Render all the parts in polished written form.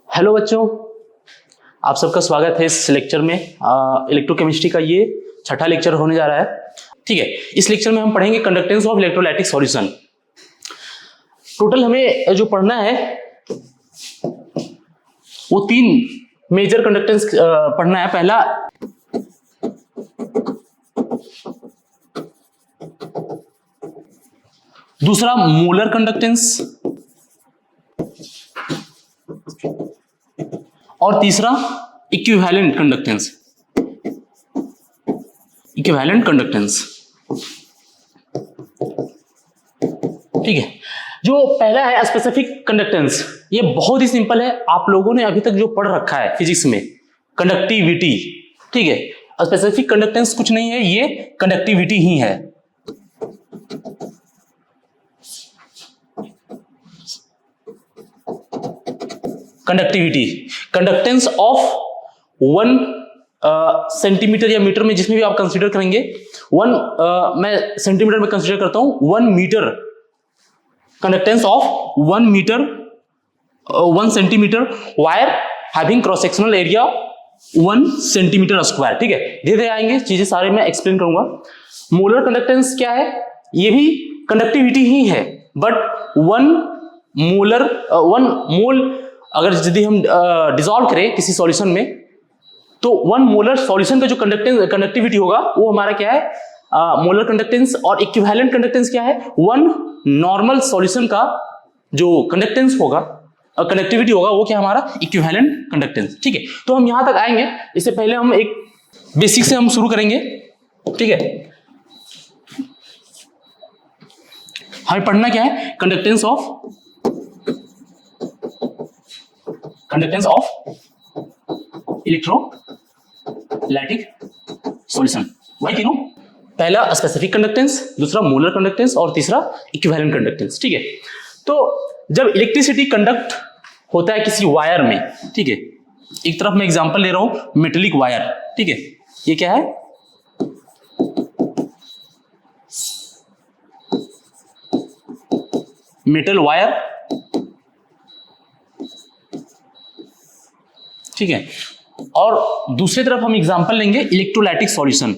Hello बच्चों, आप सबका स्वागत है इस लेक्चर में। इलेक्ट्रोकेमिस्ट्री का ये छठा लेक्चर होने जा रहा है। ठीक है, इस लेक्चर में हम पढ़ेंगे conductance of electrolytic solution. Total हमें जो पढ़ना है वो 3 मेजर कंडक्टेंस पढ़ना है। पहला दूसरा मोलर कंडक्टेंस और तीसरा इक्विवेलेंट कंडक्टेंस। इक्विवेलेंट कंडक्टेंस, ठीक है। जो पहला है स्पेसिफिक कंडक्टेंस, ये बहुत ही सिंपल है। आप लोगों ने अभी तक जो पढ़ रखा है फिजिक्स में कंडक्टिविटी, ठीक है। स्पेसिफिक कंडक्टेंस कुछ नहीं है, ये कंडक्टिविटी ही है। कंडक्टिविटी, कंडक्टेंस ऑफ 1 सेंटीमीटर या मीटर में, जिसमें भी आप कंसीडर करेंगे। मैं सेंटीमीटर में कंसीडर करता हूं। 1 metre conductance of 1 centimetre wire having cross sectional area 1 centimetre square. ठीक है, धीरे धीरे आएंगे चीजें, सारे मैं एक्सप्लेन करूंगा। मोलर कंडक्टेंस क्या है? ये भी कंडक्टिविटी ही है, बट 1 मोल अगर यदि हम डिसॉल्व करें किसी सॉल्यूशन में, तो 1 मोलर सॉल्यूशन का जो कंडक्टिविटी होगा वो हमारा क्या है? Molar conductance. और इक्विवेलेंट कंडक्टेंस क्या है? 1 नॉर्मल सॉल्यूशन का जो कंडक्टेंस होगा, कंडक्टिविटी होगा, वो क्या हमारा? Equivalent conductance. ठीक है, तो हम यहां तक आएंगे। इससे पहले हम एक बेसिक से हम शुरू करेंगे। ठीक है, हमें पढ़ना क्या है? Conductance of electrolytic solution. वही तीनों, पहला स्पेसिफिक कंडक्टेंस, दूसरा मोलर कंडक्टेंस और तीसरा इक्विवेलेंट कंडक्टेंस। ठीक है, तो जब इलेक्ट्रिसिटी कंडक्ट होता है किसी वायर में, ठीक है, एक तरफ मैं एग्जांपल ले रहा हूं मेटेलिक वायर। ठीक है, ये क्या है? Metal wire. ठीक है, और दूसरी तरफ हम एग्जांपल लेंगे इलेक्ट्रोलाइटिक सॉल्यूशन।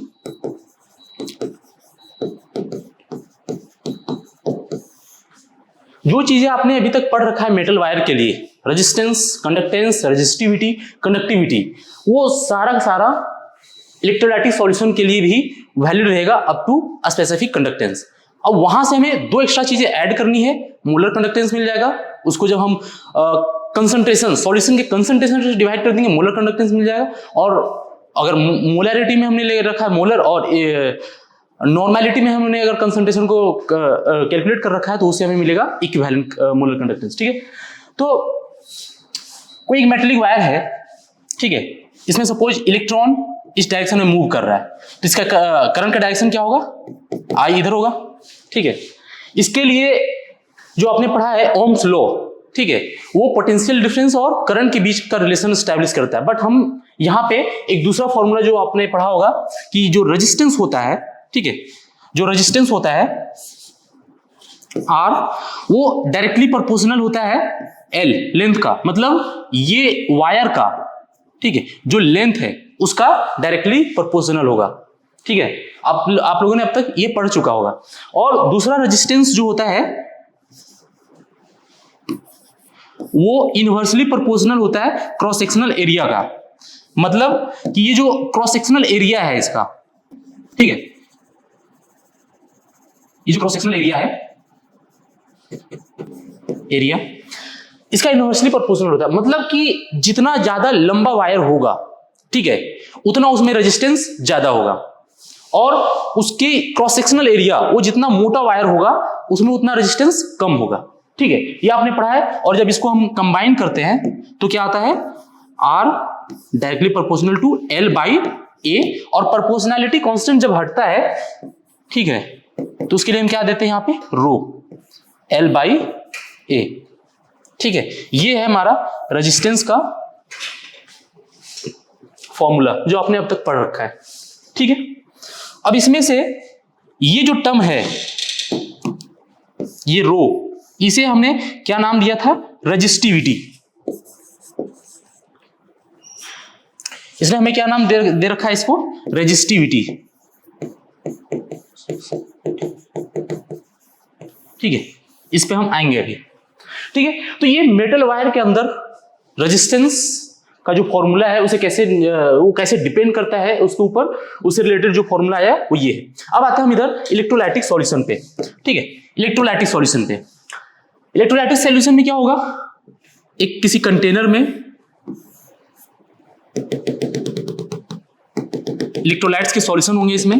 जो चीजें आपने अभी तक पढ़ रखा है मेटल वायर के लिए, रेजिस्टेंस, कंडक्टेंस, रेजिस्टिविटी, कंडक्टिविटी, वो सारा का सारा इलेक्ट्रोलाइटिक सॉल्यूशन के लिए भी वैलिड रहेगा अप टू स्पेसिफिक कंडक्टेंस। अब वहां से हमें 2 एक्स्ट्रा चीजें ऐड करनी है। मोलर कंडक्टेंस मिल जाएगा, उसको जब हम कंसंट्रेशन, सॉल्यूशन के कंसंट्रेशन से डिवाइड कर देंगे, मोलर कंडक्टेंस मिल जाएगा। और अगर मोलैरिटी में हमने ले रखा है मोलर, और नॉर्मैलिटी में हमने अगर कंसंट्रेशन को कैलकुलेट कर रखा है, तो उससे हमें मिलेगा इक्विवेलेंट मोलर कंडक्टेंस। ठीक है, तो कोई एक मेटेलिक वायर है, ठीक है, इसमें सपोज इलेक्ट्रॉन इस डायरेक्शन में मूव कर रहा है, तो इसका करंट का डायरेक्शन क्या होगा? आई इधर होगा। ठीक है, इसके लिए जो आपने पढ़ा है ओम्स लॉ, ठीक है, वो पोटेंशियल डिफरेंस और करंट के बीच का रिलेशन एस्टैब्लिश करता है। बट हम यहां पे एक दूसरा फॉर्मूला जो आपने पढ़ा होगा कि जो रेजिस्टेंस होता है, ठीक है, जो रेजिस्टेंस होता है R, वो डायरेक्टली प्रोपोर्शनल होता है L, लेंथ का। मतलब ये वायर का, ठीक है, जो लेंथ है उसका डायरेक्टली प्रोपोर्शनल होगा। ठीक है, आप लोगों ने अब तक ये पढ़ चुका होगा। और दूसरा रेजिस्टेंस जो होता है वो इनवर्सली प्रोपोर्शनल होता है क्रॉस सेक्शनल एरिया का। मतलब कि ये जो क्रॉस सेक्शनल एरिया है इसका, ठीक है, ये जो क्रॉस सेक्शनल एरिया है, एरिया इसका इनवर्सली प्रोपोर्शनल होता है। मतलब कि जितना ज्यादा लंबा वायर होगा, ठीक है, उतना उसमें रेजिस्टेंस ज्यादा होगा, और उसके क्रॉस सेक्शनल एरिया, वो जितना मोटा वायर होगा उसमें उतना रेजिस्टेंस कम होगा। ठीक है, ये आपने पढ़ा है। और जब इसको हम कंबाइन करते हैं तो क्या आता है? R directly proportional to L by A। और प्रोपोर्शनैलिटी कांस्टेंट जब हटता है, ठीक है, तो उसके लिए हम क्या देते हैं यहाँ पे? रो L बाई A। ठीक है, ये है हमारा रेजिस्टेंस का फॉर्मूला जो आपने अब तक पढ़ रखा है। ठीक है, अब इसमें से ये जो टर्म है, ये रो, इसे हमने क्या नाम दिया था? रेजिस्टिविटी। इसने हमें क्या नाम दे रखा है इसको, रेजिस्टिविटी। ठीक है, इस पे हम आएंगे अभी। ठीक है, तो ये मेटल वायर के अंदर रेजिस्टेंस का जो फॉर्मूला है उसे कैसे डिपेंड करता है उसके ऊपर, उससे रिलेटेड जो फॉर्मूला आया वो ये है। अब आते हैं हम इधर इलेक्ट्रोलाइटिक सॉल्यूशन पे। ठीक है, इलेक्ट्रोलाइटिक सॉल्यूशन पे, इलेक्ट्रोलाइटिक सॉल्यूशन में क्या होगा, एक किसी कंटेनर में इलेक्ट्रोलाइट्स के सॉल्यूशन होंगे, इसमें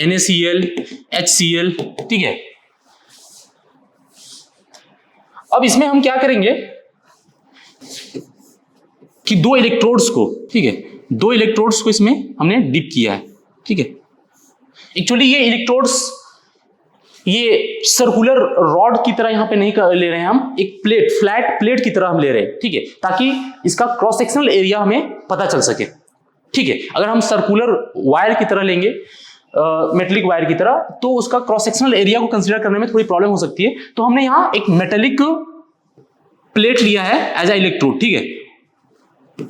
NaCl, HCl। ठीक है, अब इसमें हम क्या करेंगे कि दो इलेक्ट्रोड्स को, ठीक है, दो इलेक्ट्रोड्स को इसमें हमने डिप किया है। ठीक है, एक्चुअली ये इलेक्ट्रोड्स ये सर्कुलर रॉड की तरह यहां पे नहीं ले रहे हैं हम, एक प्लेट, फ्लैट प्लेट की तरह हम ले रहे हैं। ठीक है, ताकि इसका क्रॉस सेक्शनल एरिया हमें पता चल सके। ठीक है, अगर हम सर्कुलर वायर की तरह लेंगे, मेटेलिक वायर की तरह, तो उसका क्रॉस सेक्शनल एरिया को कंसीडर करने में थोड़ी प्रॉब्लम हो सकती है। तो हमने यहां एक मेटेलिक प्लेट लिया है एज अ इलेक्ट्रोड। ठीक है,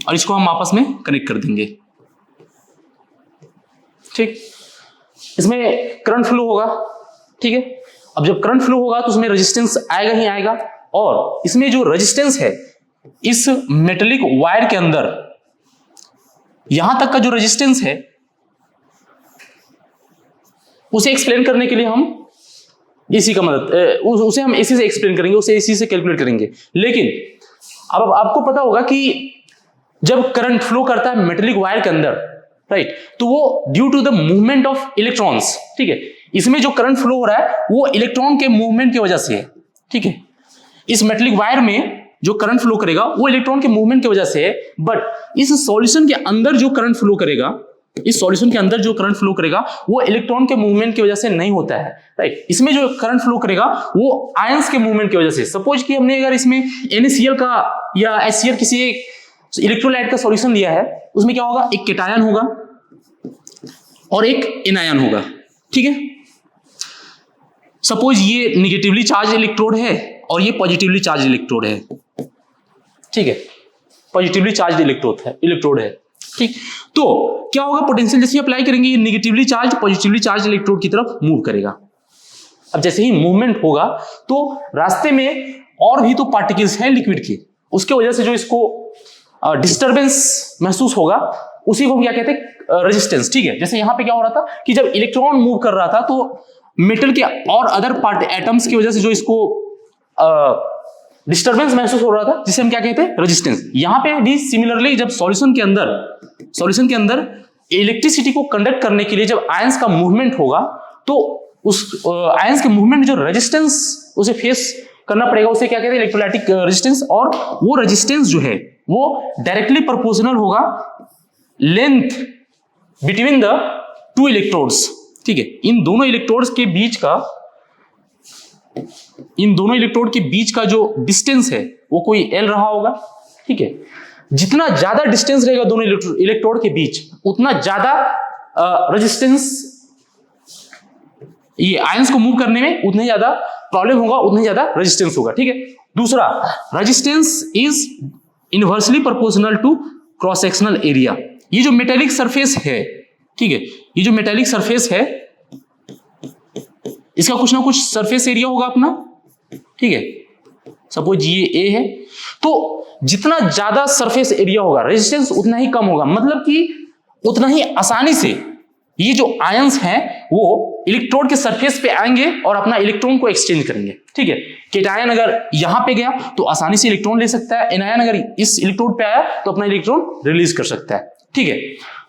और इसको हम आपस में कनेक्ट कर देंगे। ठीक, इसमें करंट फ्लो होगा। ठीक है, अब जब करंट फ्लो होगा तो उसमें रेजिस्टेंस आएगा ही आएगा, और इसमें जो रेजिस्टेंस है इस मेटेलिक वायर के अंदर, यहां तक का जो रेजिस्टेंस है उसे एक्सप्लेन करने के लिए हम एसी का मदद, उसे हम एसी से एक्सप्लेन करेंगे, उसे एसी से कैलकुलेट करेंगे। लेकिन अब आपको पता होगा कि जब करंट फ्लो करता है मेटेलिक वायर के अंदर, राइट, तो वो due to the movement of electrons. ठीक है, इसमें जो करंट फ्लो हो रहा है वो इलेक्ट्रॉन के मूवमेंट की वजह से है। ठीक है, इस मेटेलिक वायर में जो करंट फ्लो करेगा वो इलेक्ट्रॉन के मूवमेंट की वजह से है, बट इस सॉल्यूशन के अंदर जो करंट फ्लो करेगा, इस सॉल्यूशन के अंदर जो करंट फ्लो करेगा वो इलेक्ट्रॉन के मूवमेंट की वजह से नहीं होता है। राइट, इसमें जो करंट फ्लो करेगा वो आयंस के मूवमेंट की वजह से। सपोज कि हमने अगर इसमें NaCl का या HCl किसी एक इलेक्ट्रोलाइट का सॉल्यूशन लिया है, उसमें क्या होगा, एक केटायन होगा और एक एनायन होगा। ठीक है, सपोज ये निगेटिवली चार्ज इलेक्ट्रोड है और ये पॉजिटिवली चार्ज इलेक्ट्रोड है। ठीक है, पॉजिटिवली चार्ज इलेक्ट्रोड है। ठीक, तो क्या होगा, पोटेंशियल जैसे अप्लाई करेंगे ये negatively charge positively charge electrode की तरफ मूव करेगा। अब जैसे ही मूवमेंट होगा तो रास्ते में और भी तो पार्टिकल्स हैं लिक्विड के, उसके वजह से जो इसको डिस्टर्बेंस महसूस होगा उसी को क्या कहते हैं, रेजिस्टेंस। ठीक है, जैसे यहां पे क्या हो रहा था कि जब इलेक्ट्रॉन मूव कर रहा था तो मेटल के और अदर पार्ट एटम्स की वजह से जो इसको डिस्टर्बेंस महसूस हो रहा था, जिसे हम क्या कहते हैं, रेजिस्टेंस। यहां पे भी सिमिलरली जब सॉल्यूशन के अंदर इलेक्ट्रिसिटी को कंडक्ट करने के लिए जब आयंस का मूवमेंट होगा तो उस आयंस के मूवमेंट में जो रेजिस्टेंस उसे फेस करना पड़ेगा, उसे क्या कहते हैं, इलेक्ट्रोलाइटिक रेजिस्टेंस। और वो रेजिस्टेंस जो है वो डायरेक्टली प्रोपोर्शनल होगा length between the two electrodes. ठीक है, इन दोनों इलेक्ट्रोड के बीच का जो डिस्टेंस है वो कोई L रहा होगा। ठीक है, जितना ज्यादा डिस्टेंस रहेगा दोनों इलेक्ट्रोड के बीच, उतना ज्यादा रेजिस्टेंस, ये आयंस को मूव करने में उतना ज्यादा प्रॉब्लम होगा, उतना ज्यादा रेजिस्टेंस होगा। ठीक है, दूसरा, resistance is inversely proportional to cross sectional area. ये जो मेटेलिक सरफेस है, ठीक है, ये जो मेटेलिक सरफेस है इसका कुछ ना कुछ सरफेस एरिया होगा अपना। ठीक है, सपोज ये A है, तो जितना ज्यादा सरफेस एरिया होगा रेजिस्टेंस उतना ही कम होगा, मतलब कि उतना ही आसानी से ये जो आयंस हैं वो इलेक्ट्रोड के सरफेस पे आएंगे और अपना इलेक्ट्रॉन को एक्सचेंज करेंगे। ठीक है, केटायन अगर यहां पे गया तो आसानी से इलेक्ट्रॉन ले सकता है, एनायन अगर इस इलेक्ट्रोड पे आया तो अपना इलेक्ट्रॉन रिलीज कर सकता है। ठीक है,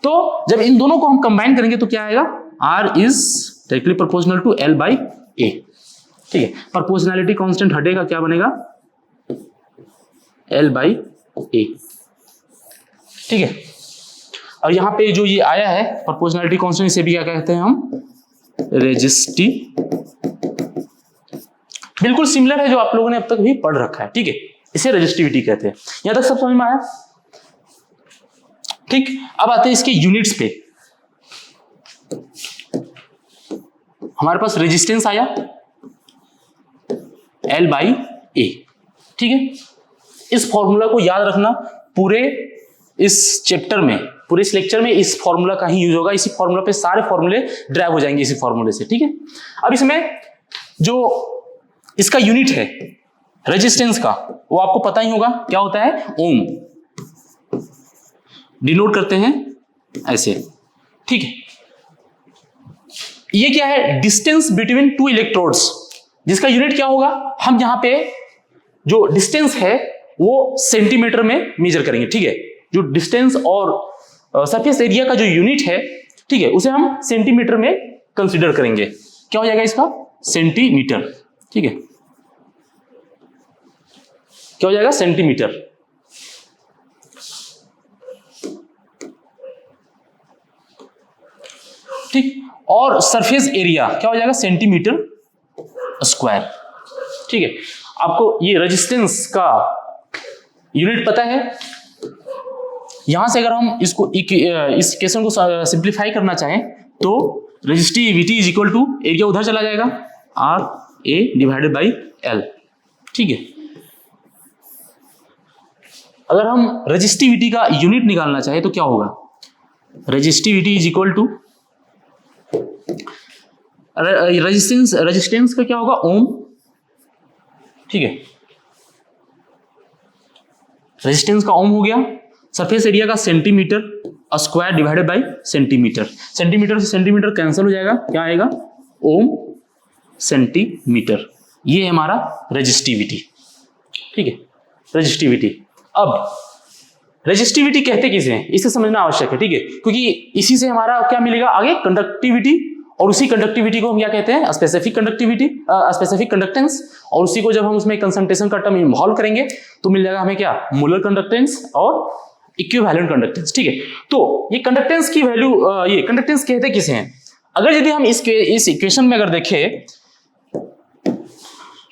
तो जब इन दोनों को हम कंबाइन करेंगे तो क्या आएगा, R is directly proportional to L by A। ठीक है, प्रोपोर्शनैलिटी कांस्टेंट हटेगा, क्या बनेगा, L बाई A। ठीक है, और यहां पे जो ये आया है प्रोपोर्शनैलिटी कांस्टेंट, इसे भी क्या कहते हैं हम, रेजिस्टिविटी। बिल्कुल सिमिलर है जो आप लोगों ने अब तक भी पढ़ रखा है। ठीक है, इसे रेजिस्टिविटी कहते हैं। यहां तक सब समझ में आया। ठीक, अब आते हैं इसके यूनिट्स पे। हमारे पास रेजिस्टेंस आया L बाई A। ठीक है, इस फॉर्मूला को याद रखना, पूरे इस चैप्टर में, पूरे इस लेक्चर में इस फॉर्मूला का ही यूज होगा। इसी फॉर्मूला पे सारे फॉर्मूले ड्राइव हो जाएंगे इसी फॉर्मूले से, ठीक है। अब इसमें जो इसका यूनिट है रेजिस्टेंस का, वो आपको पता ही होगा क्या होता है, ओम। डिनोट करते हैं ऐसे, ठीक है। ये क्या है, डिस्टेंस बिटवीन टू इलेक्ट्रोड्स, जिसका यूनिट क्या होगा, हम यहां पे जो डिस्टेंस है वो सेंटीमीटर में मेजर करेंगे, ठीक है। जो डिस्टेंस और सरफेस एरिया का जो यूनिट है, ठीक है, उसे हम सेंटीमीटर में कंसीडर करेंगे। क्या हो जाएगा इसका, सेंटीमीटर, ठीक है। क्या हो जाएगा, सेंटीमीटर। ठीक, और सरफेस एरिया क्या हो जाएगा, सेंटीमीटर स्क्वायर, ठीक है। आपको ये रेजिस्टेंस का यूनिट पता है। यहां से अगर हम इसको इस इक्वेशन को सिंप्लीफाई करना चाहें तो resistivity is equal to, area उधर चला जाएगा, R A divided by L, ठीक है। अगर हम रेजिस्टिविटी का यूनिट निकालना चाहे तो क्या होगा, resistivity is equal to, resistance का क्या होगा, ओम, ठीक है। रेजिस्टेंस का ओम हो गया, सरफेस एरिया का centimetre square divided by centimetre. Centimetre से सेंटीमीटर कैंसिल हो जाएगा, क्या आएगा, ओम सेंटीमीटर। ये है हमारा रेजिस्टिविटी, ठीक है, रेजिस्टिविटी। अब रेजिस्टिविटी कहते किसे हैं, इसे समझना आवश्यक है, ठीक है, क्योंकि इसी से हमारा क्या मिलेगा आगे, कंडक्टिविटी, और उसी कंडक्टिविटी को हम क्या कहते हैं, स्पेसिफिक कंडक्टिविटी, स्पेसिफिक कंडक्टेंस, और उसी को जब हम उसमें कंसंट्रेशन का टर्म इन्वॉल्व करेंगे तो मिल जाएगा हमें क्या, मोलर कंडक्टेंस और इक्विवेलेंट कंडक्टेंस, ठीक है। तो ये कंडक्टेंस की वैल्यू, ये कंडक्टेंस कहते किसे हैं, अगर यदि हम इस इक्वेशन में अगर देखें,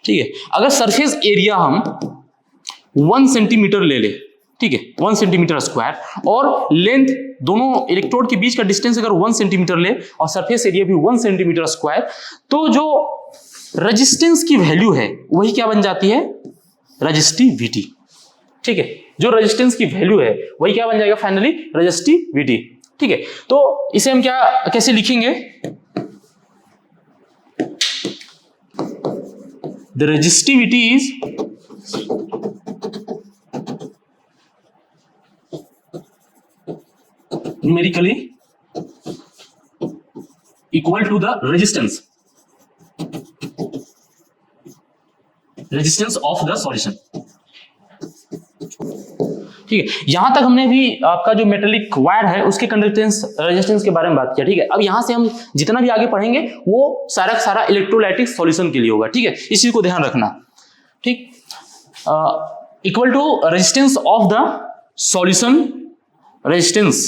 ठीक है, अगर सरफेस एरिया हम 1 सेंटीमीटर ले ले, ठीक है, 1 सेंटीमीटर स्क्वायर, और लेंथ दोनों इलेक्ट्रोड के बीच का डिस्टेंस अगर 1 सेंटीमीटर ले और सरफेस एरिया भी 1 सेंटीमीटर स्क्वायर, तो जो रेजिस्टेंस की वैल्यू है वही क्या बन जाती है, रेजिस्टिविटी, ठीक है। जो रेजिस्टेंस की वैल्यू है वही क्या बन जाएगा फाइनली, रेजिस्टिविटी, ठीक है। तो इसे हम क्या कैसे लिखेंगे, the resistivity is numerically equal to the resistance of the solution, ठीक है। यहां तक हमने भी आपका जो मेटेलिक वायर है उसके कंडक्टेंस रेजिस्टेंस के बारे में बात किया, ठीक है। अब यहां से हम जितना भी आगे पढ़ेंगे वो सारा सारा इलेक्ट्रोलाइटिक सॉल्यूशन के लिए होगा, ठीक है, इस चीज को ध्यान रखना, ठीक। Equal to resistance of the solution, resistance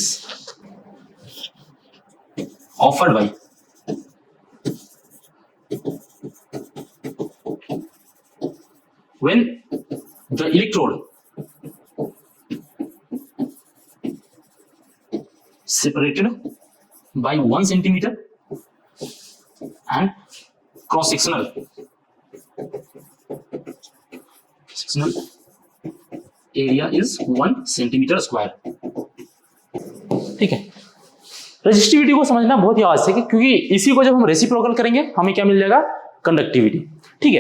offered by when the electrode separated by 1 centimeter and cross sectional area is 1 centimeter square, ठीक है। रेजिस्टिविटी को समझना बहुत ही आवश्यक है, क्योंकि इसी को जब हम रेसिप्रोकल करेंगे हमें क्या मिल जाएगा, कंडक्टिविटी, ठीक है।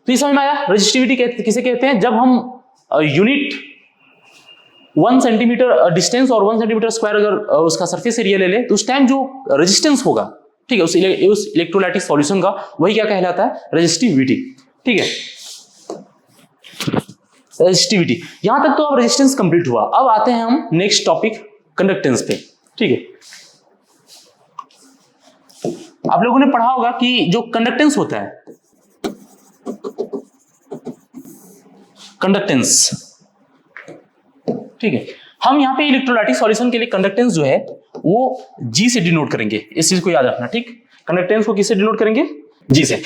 तो ये समझ में आया, रेजिस्टिविटी किसे कहते हैं, जब हम यूनिट 1 सेंटीमीटर डिस्टेंस और 1 सेंटीमीटर स्क्वायर अगर उसका सरफेस एरिया ले ले तो उस टाइम जो रेजिस्टेंस होगा, ठीक है, उस इलेक्ट्रोलाइटिक सॉल्यूशन का, वही क्या कहलाता है, रेजिस्टिविटी, ठीक है। रेजिस्टिविटी, यहां तक तो अब रेजिस्टेंस कंप्लीट हुआ। अब आते हैं हम नेक्स्ट टॉपिक, कंडक्टेंस पे, ठीक है। आप लोगों ने पढ़ा होगा कि जो कंडक्टेंस होता है, कंडक्टेंस, ठीक है, हम यहां पे इलेक्ट्रोलाइटिक सॉल्यूशन के लिए कंडक्टेंस जो है वो G से डिनोट करेंगे, इस चीज को याद रखना, ठीक। कंडक्टेंस को किससे डिनोट करेंगे, G से।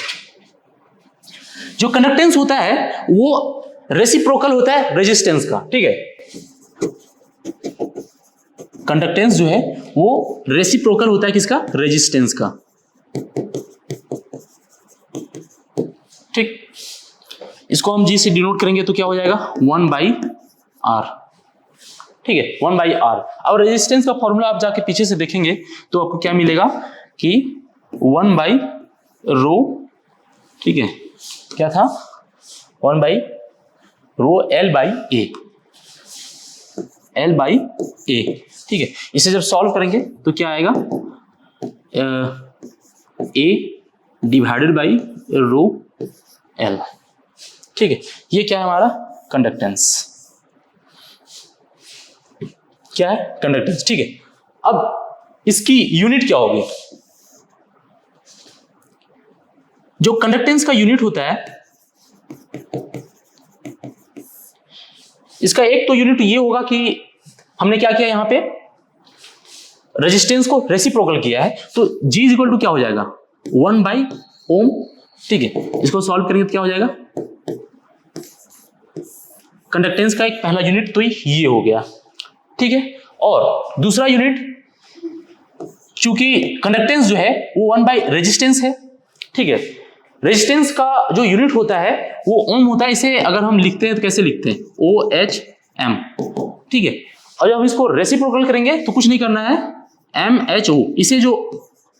जो कंडक्टेंस होता है वो रेसिप्रोकल होता है रेजिस्टेंस का, ठीक है। कंडक्टेंस जो है वो रेसिप्रोकल होता है किसका, रेजिस्टेंस का, ठीक। इसको हम G से डिनोट करेंगे तो क्या हो जाएगा, 1/R, ठीक है, 1/r। अब रेजिस्टेंस का फॉर्मूला आप जाके पीछे से देखेंगे तो आपको क्या मिलेगा कि 1/ρ, ठीक है, क्या था 1/ρ L/A, ठीक है। इसे जब सॉल्व करेंगे तो क्या आएगा, A डिवाइडेड बाई ρ L, ठीक है। ये क्या है हमारा कंडक्टेंस, क्या है कंडक्टेंस, ठीक है। अब इसकी यूनिट क्या होगी, जो कंडक्टेंस का यूनिट होता है इसका एक तो यूनिट ये होगा कि हमने क्या किया, यहां पे रेजिस्टेंस को रेसिप्रोकल किया है, तो G इक्वल टू क्या हो जाएगा 1/ओम, ठीक है। इसको सॉल्व करेंगे तो क्या हो जाएगा, कंडक्टेंस का एक पहला यूनिट तो ये हो गया, ठीक है। और दूसरा यूनिट, चूंकि कंडक्टेंस जो है वो 1/रेजिस्टेंस है, ठीक है। रेजिस्टेंस का जो यूनिट होता है वो ओम होता है। इसे अगर हम लिखते हैं तो कैसे लिखते हैं, OHM, ठीक है। और जब हम इसको रेसिप्रोकल करेंगे तो कुछ नहीं करना है, MHO, इसे जो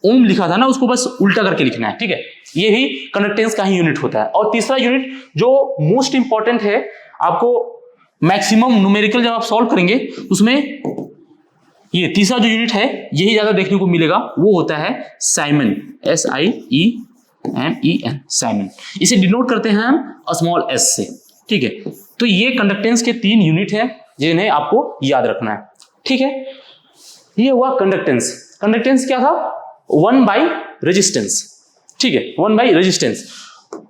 ओम लिखा था ना उसको बस उल्टा करके लिखना है, ठीक है। ये ही कंडक्टेंस का ही यूनिट होता है। और तीसरा यूनिट जो मोस्ट इंपॉर्टेंट है, आपको मैक्सिमम न्यूमेरिकल जब आप सॉल्व करेंगे उसमें ये तीसरा जो यूनिट है यही ज्यादा देखने को मिलेगा, वो होता है साइमन, SIEMEN, साइमन। इसे डिनोट करते हैं हम स्मॉल s से, ठीक है। तो ये कंडक्टेंस के 3 यूनिट है जिन्हें आपको याद रखना है, ठीक है। ये हुआ कंडक्टेंस। कंडक्टेंस क्या था, 1/रेजिस्टेंस, ठीक है, 1/रेजिस्टेंस।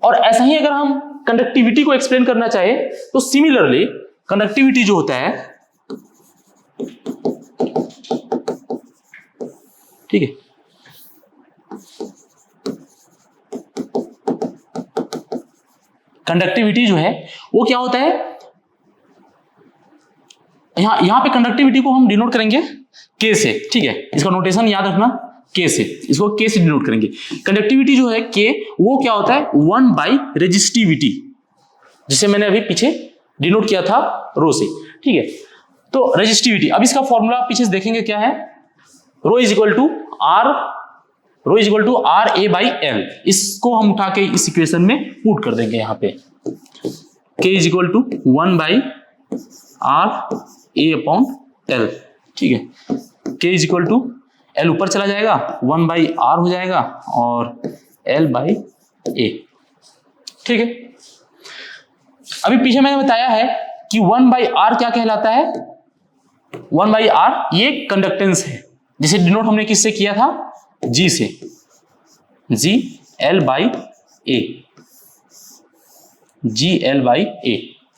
और ऐसा ही अगर हम कंडक्टिविटी को एक्सप्लेन करना चाहे तो सिमिलरली कंडक्टिविटी जो होता है, ठीक है, कंडक्टिविटी जो है वो क्या होता है, यहां पे कंडक्टिविटी को हम डिनोट करेंगे K से, ठीक है। इसका नोटेशन याद रखना, K से, इसको K से डिनोट करेंगे। कंडक्टिविटी जो है K, वो क्या होता है 1/रेजिस्टिविटी, जिसे मैंने अभी पीछे डिनोट किया था रो से, ठीक है। तो रेजिस्टिविटी, अब इसका फॉर्मूला पीछे से देखेंगे क्या है, रो इज इक्वल टू RA/L। इसको हम उठा के इस इक्वेशन में पुट कर देंगे यहाँ पे, K is equal to 1/RA/L, ठीक है। K is equal to L ऊपर चला जाएगा, 1/R हो जाएगा और L/A, ठीक है। अभी पीछे मैंने बताया है कि 1/R क्या कहलाता है, 1/R ये कंडक्टेंस है, जिसे डिनोट हमने किससे किया था, G से, G L/A,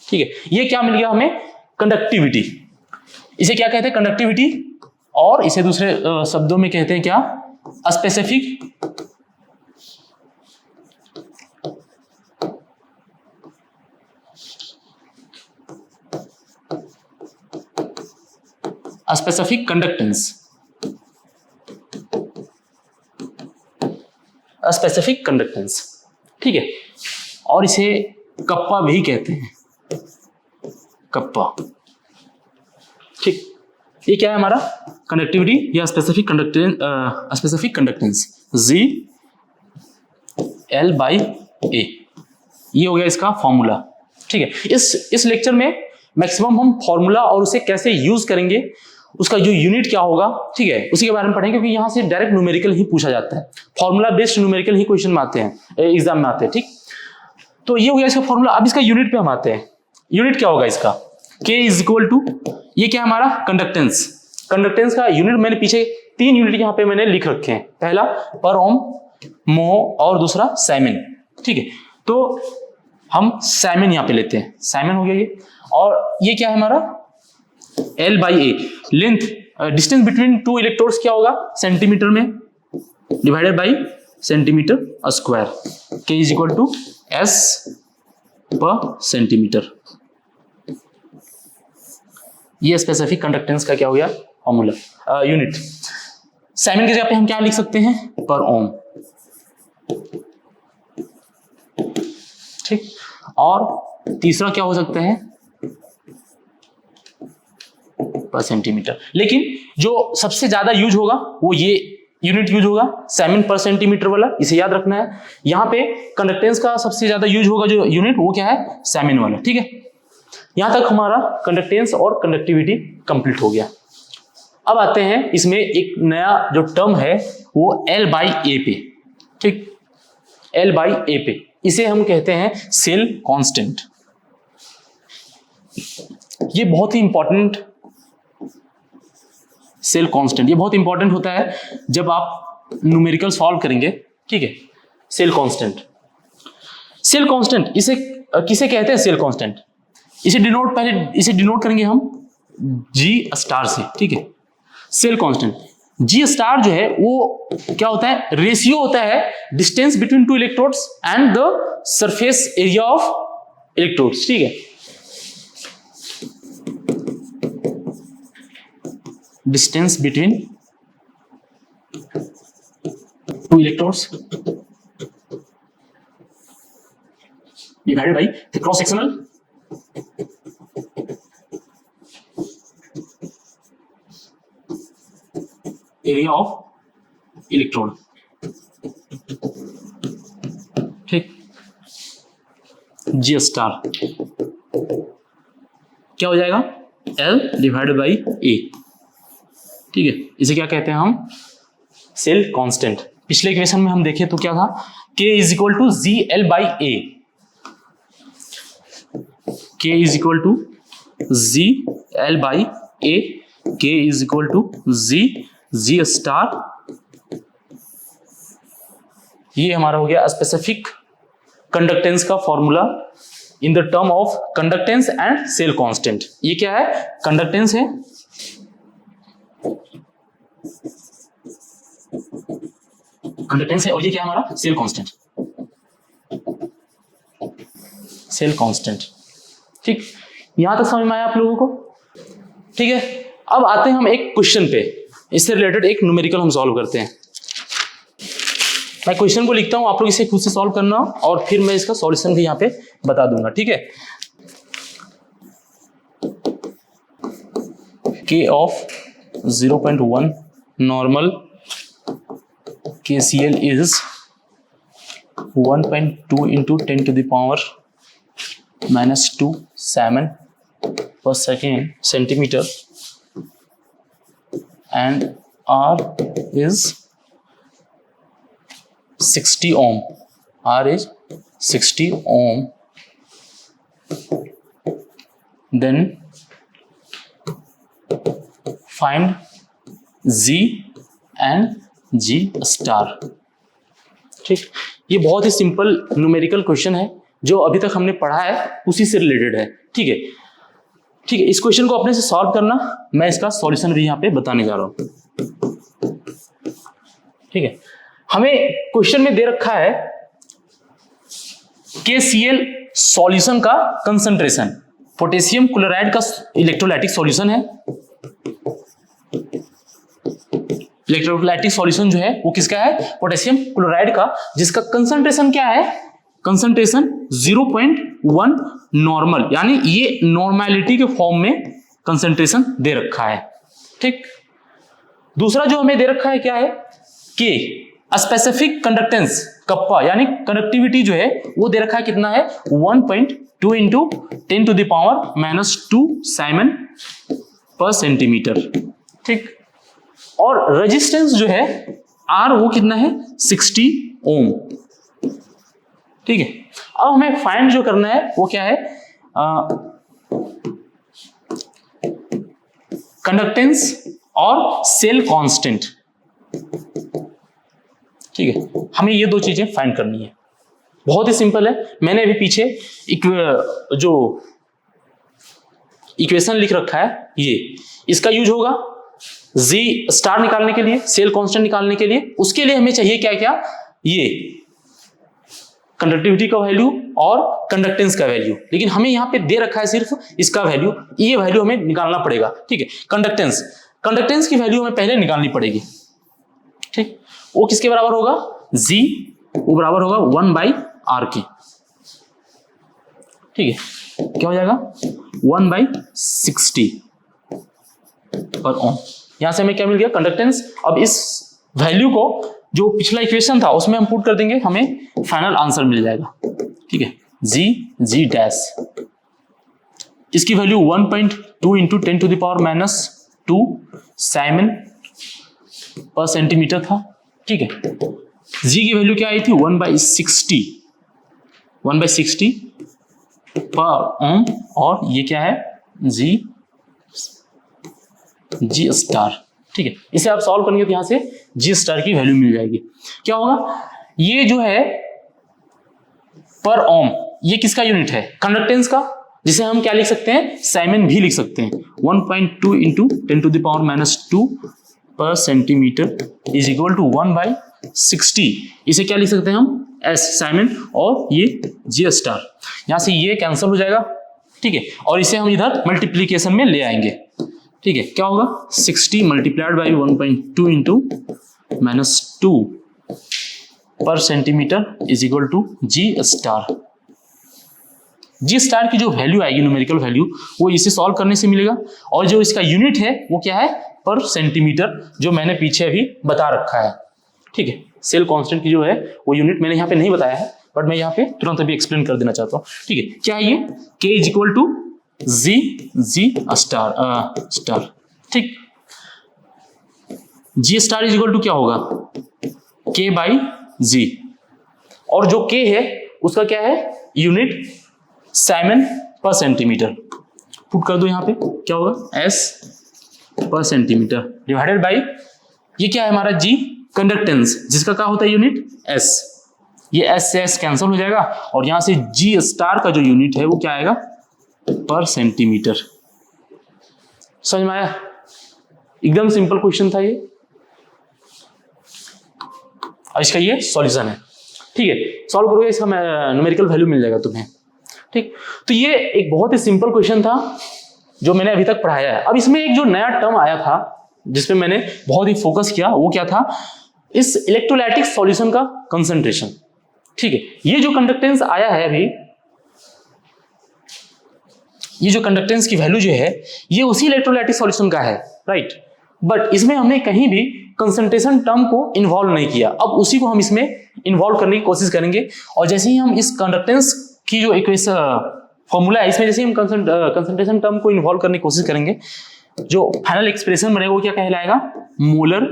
ठीक है। ये क्या मिल गया हमें, कंडक्टिविटी। इसे क्या कहते हैं, कंडक्टिविटी, और इसे दूसरे शब्दों में कहते हैं क्या, स्पेसिफिक कंडक्टेंस, स्पेसिफिक कंडक्टेंस, ठीक है। और इसे कप्पा भी कहते हैं, कप्पा, ठीक। ये क्या है हमारा कंडक्टिविटी या स्पेसिफिक कंडक्टेंस G L/A, ये हो गया इसका फॉर्मूला, ठीक है। इस लेक्चर में मैक्सिमम हम फॉर्मूला और उसे कैसे यूज करेंगे, उसका जो यूनिट क्या होगा, ठीक है, उसी के बारे में पढ़ेंगे, क्योंकि यहां से डायरेक्ट न्यूमेरिकल ही पूछा जाता है, फॉर्मूला बेस्ड न्यूमेरिकल ही क्वेश्चन में आते हैं, एग्जाम में आते हैं, ठीक। तो ये हो गया इसका फॉर्मूला। अब इसका यूनिट पे हम आते हैं, यूनिट क्या होगा इसका, K इज इक्वल टू, ये क्या हमारा कंडक्टेंस। कंडक्टेंस का यूनिट मैंने पीछे 3 यूनिट यहाँ पे मैंने लिख रखे हैं, पहला पर ओम, मोह और दूसरा साइमन, ठीक है। तो हम साइमन यहाँ पे लेते हैं, साइमन हो गया ये। और ये क्या है हमारा L/A, length, distance between 2 electrodes क्या होगा, सेंटीमीटर में divided by centimetre square, K is equal to S per centimetre. ये स्पेसिफिक कंडक्टेंस का क्या हो गया फॉर्मूला, यूनिट। साइमन की जगह पे हम क्या लिख सकते हैं, पर ओम, ठीक। और तीसरा क्या हो सकता है, पर सेंटीमीटर। लेकिन जो सबसे ज्यादा यूज होगा वो ये यूनिट यूज होगा सेमेन पर सेंटीमीटर वाला, इसे याद रखना है। यहाँ पे कंडक्टेंस का सबसे ज्यादा यूज होगा जो यूनिट, वो क्या है, सेमेन वाला। ठीक है, यहां तक हमारा कंडक्टेंस और कंडक्टिविटी कंप्लीट हो गया। अब आते हैं इसमें एक नया जो टर्म है वो L/A पे। ठीक, L/A पे, इसे हम कहते हैं सेल कांस्टेंट। ये बहुत ही इंपॉर्टेंट, सेल कांस्टेंट ये बहुत इंपॉर्टेंट होता है जब आप न्यूमेरिकल सॉल्व करेंगे। ठीक है, सेल कांस्टेंट, सेल कांस्टेंट इसे किसे कहते हैं, सेल कांस्टेंट। इसे डिनोट करेंगे हम G स्टार से। ठीक है, सेल कांस्टेंट G स्टार जो है वो क्या होता है, रेशियो होता है distance between two electrodes and the surface area of electrodes. ठीक है, distance between two electrodes divided by the cross sectional area of electrode. ठीक, G स्टार क्या हो जाएगा, L डिवाइडेड बाई A। ठीक है, इसे क्या कहते हैं हम, सेल कांस्टेंट। पिछले इक्वेशन में हम देखें तो क्या था, K is equal to ZL/A, K is equal to ZL/A, K is equal to G star. ये हमारा हो गया स्पेसिफिक कंडक्टेंस का formula in the term of conductance and cell constant. ये क्या है, कंडक्टेंस है, कंडक्टेंस है, और ये क्या है हमारा, सेल कांस्टेंट, सेल कांस्टेंट। ठीक, यहां तक समझ में आया आप लोगों को। ठीक है, अब आते हैं हम एक क्वेश्चन पे, इससे रिलेटेड एक न्यूमेरिकल हम सॉल्व करते हैं। मैं क्वेश्चन को लिखता हूं, आप लोग इसे खुद से सॉल्व करना और फिर मैं इसका सॉल्यूशन भी यहां पे बता दूंगा। ठीक है, K of 0.1 normal KCl is 1.2 into 10 to the power -2 Siemen per second centimeter, and R is 60 ohm. R is 60 ohm. Then find Z and G star. ठीक, ये बहुत ही सिंपल न्यूमेरिकल क्वेश्चन है जो अभी तक हमने पढ़ा है उसी से रिलेटेड है। ठीक है, ठीक है, इस क्वेश्चन को अपने से सॉल्व करना, मैं इसका सॉल्यूशन भी यहाँ पे बताने जा रहा हूँ। ठीक है, हमें क्वेश्चन में दे रखा है KCl सॉल्यूशन का कंसंट्रेशन, पोटेशियम क्लोराइड का इलेक्ट्रोलाइटिक सॉल्यूशन है। इलेक्ट्रोलाइटिक सॉल्यूशन जो है वो किसका है, पोटेशियम क्लोराइड का, जिसका कंसंट्रेशन क्या है, कंसंट्रेशन 0.1 नॉर्मल, यानी ये नॉर्मेलिटी के फॉर्म में कंसंट्रेशन दे रखा है। ठीक, दूसरा जो हमें दे रखा है क्या है, के स्पेसिफिक कंडक्टेंस कप्पा, यानी कंडक्टिविटी जो है वो दे रखा है कितना है, 1.2 into 10 to the power -2 siemens per centimetre. ठीक, और रेजिस्टेंस जो है R वो कितना है, 60 ओम। ठीक है, अब हमें फाइंड जो करना है वो क्या है, कंडक्टेंस और सेल कांस्टेंट। ठीक है, हमें ये दो चीजें फाइंड करनी है, बहुत ही सिंपल है। मैंने अभी पीछे जो इक्वेशन लिख रखा है ये, इसका यूज होगा G स्टार निकालने के लिए, सेल कांस्टेंट निकालने के लिए। उसके लिए हमें चाहिए क्या क्या, ये कंडक्टिविटी का वैल्यू और कंडक्टेंस का वैल्यू, लेकिन हमें यहाँ पे दे रखा है सिर्फ इसका वैल्यू, ये वैल्यू हमें निकालना पड़ेगा। ठीक है, कंडक्टेंस की वैल्यू हमें पहले निकालनी पड़ेगी। ठीक, वो किसके बराबर होगा, G वो बराबर होगा 1/R के। ठीक है, क्या हो जाएगा 1/60। पर ओम। यहां से हमें क्या मिल गया, कंडक्टेंस। अब इस वैल्यू को जो पिछला इक्वेशन था उसमें हम पुट कर देंगे, हमें फाइनल आंसर मिल जाएगा। ठीक है, जी डैश, इसकी value 1.2 into 10⁻⁻² Simon per centimetre था। ठीक है, जी की वैल्यू क्या आई थी, 1/60 पर ओम, और ये क्या है, जी स्टार। ठीक है, इसे आप सॉल्व करेंगे तो यहां से जी स्टार की वैल्यू मिल जाएगी। क्या होगा, ये जो है पर ओम, ये किसका यूनिट है, कंडक्टेंस का, जिसे हम क्या लिख सकते हैं, साइमन भी लिख सकते हैं। 1.2 इंटू 10⁻² पर सेंटीमीटर इज इक्वल टू 1/60। इसे क्या लिख सकते हैं हम, एस साइमन, और ये जी स्टार। यहां से ये कैंसिल हो जाएगा। ठीक है, और इसे हम इधर मल्टीप्लीकेशन में ले आएंगे। ठीक है, क्या होगा, 60 multiplied by 1.2 into -2 per centimetre is equal to G star. G star की जो वैल्यू आएगी, न्यूमेरिकल वैल्यू, वो इसे सॉल्व करने से मिलेगा। और जो इसका यूनिट है वो क्या है, पर सेंटीमीटर, जो मैंने पीछे अभी बता रखा है। ठीक है, सेल कांस्टेंट की जो है वो यूनिट मैंने यहाँ पे नहीं बताया है, बट मैं यहाँ पे तुरंत अभी एक्सप्लेन कर देना चाहता हूँ। ठीक है, क्या है ये, K is equal to G star. ठीक, G star is equal to क्या होगा, के बाई जी, और जो के है उसका क्या है, unit Simon per centimetre. Put कर दो यहाँ पे, क्या होगा, एस पर सेंटीमीटर डिवाइडेड बाई, ये क्या है हमारा, जी कंडक्टेंस, जिसका क्या होता है यूनिट, एस। ये एस से एस कैंसिल हो जाएगा, और यहां से जी स्टार का जो यूनिट है वो क्या आएगा, पर सेंटीमीटर। समझ में आया, एकदम सिंपल क्वेश्चन था ये, और इसका ये सॉल्यूशन है। ठीक है, सॉल्व करोगे इसका न्यूमेरिकल वैल्यू मिल जाएगा तुम्हें। ठीक, तो ये एक बहुत ही सिंपल क्वेश्चन था जो मैंने अभी तक पढ़ाया है। अब इसमें एक जो नया टर्म आया था जिसपे मैंने बहुत ही फोकस किया, वो क्या था, इस इलेक्ट्रोलाइटिक सॉल्यूशन का कंसंट्रेशन। ठीक है, ये जो कंडक्टेंस आया है अभी, ये जो कंडक्टेंस की वैल्यू जो है, ये उसी इलेक्ट्रोलाइटिक सॉल्यूशन का है, राइट। बट इसमें हमने कहीं भी कंसंट्रेशन टर्म को इन्वॉल्व नहीं किया। अब उसी को हम इसमें इन्वॉल्व करने की कोशिश करेंगे, और जैसे ही हम इस कंडक्टेंस की जो इक्वेशन फॉर्मूला है, इसमें जैसे ही हम कंसंट्रेशन टर्म को इन्वॉल्व करने की कोशिश करेंगे, जो फाइनल एक्सप्रेशन बनेगा वो क्या कहलाएगा, मोलर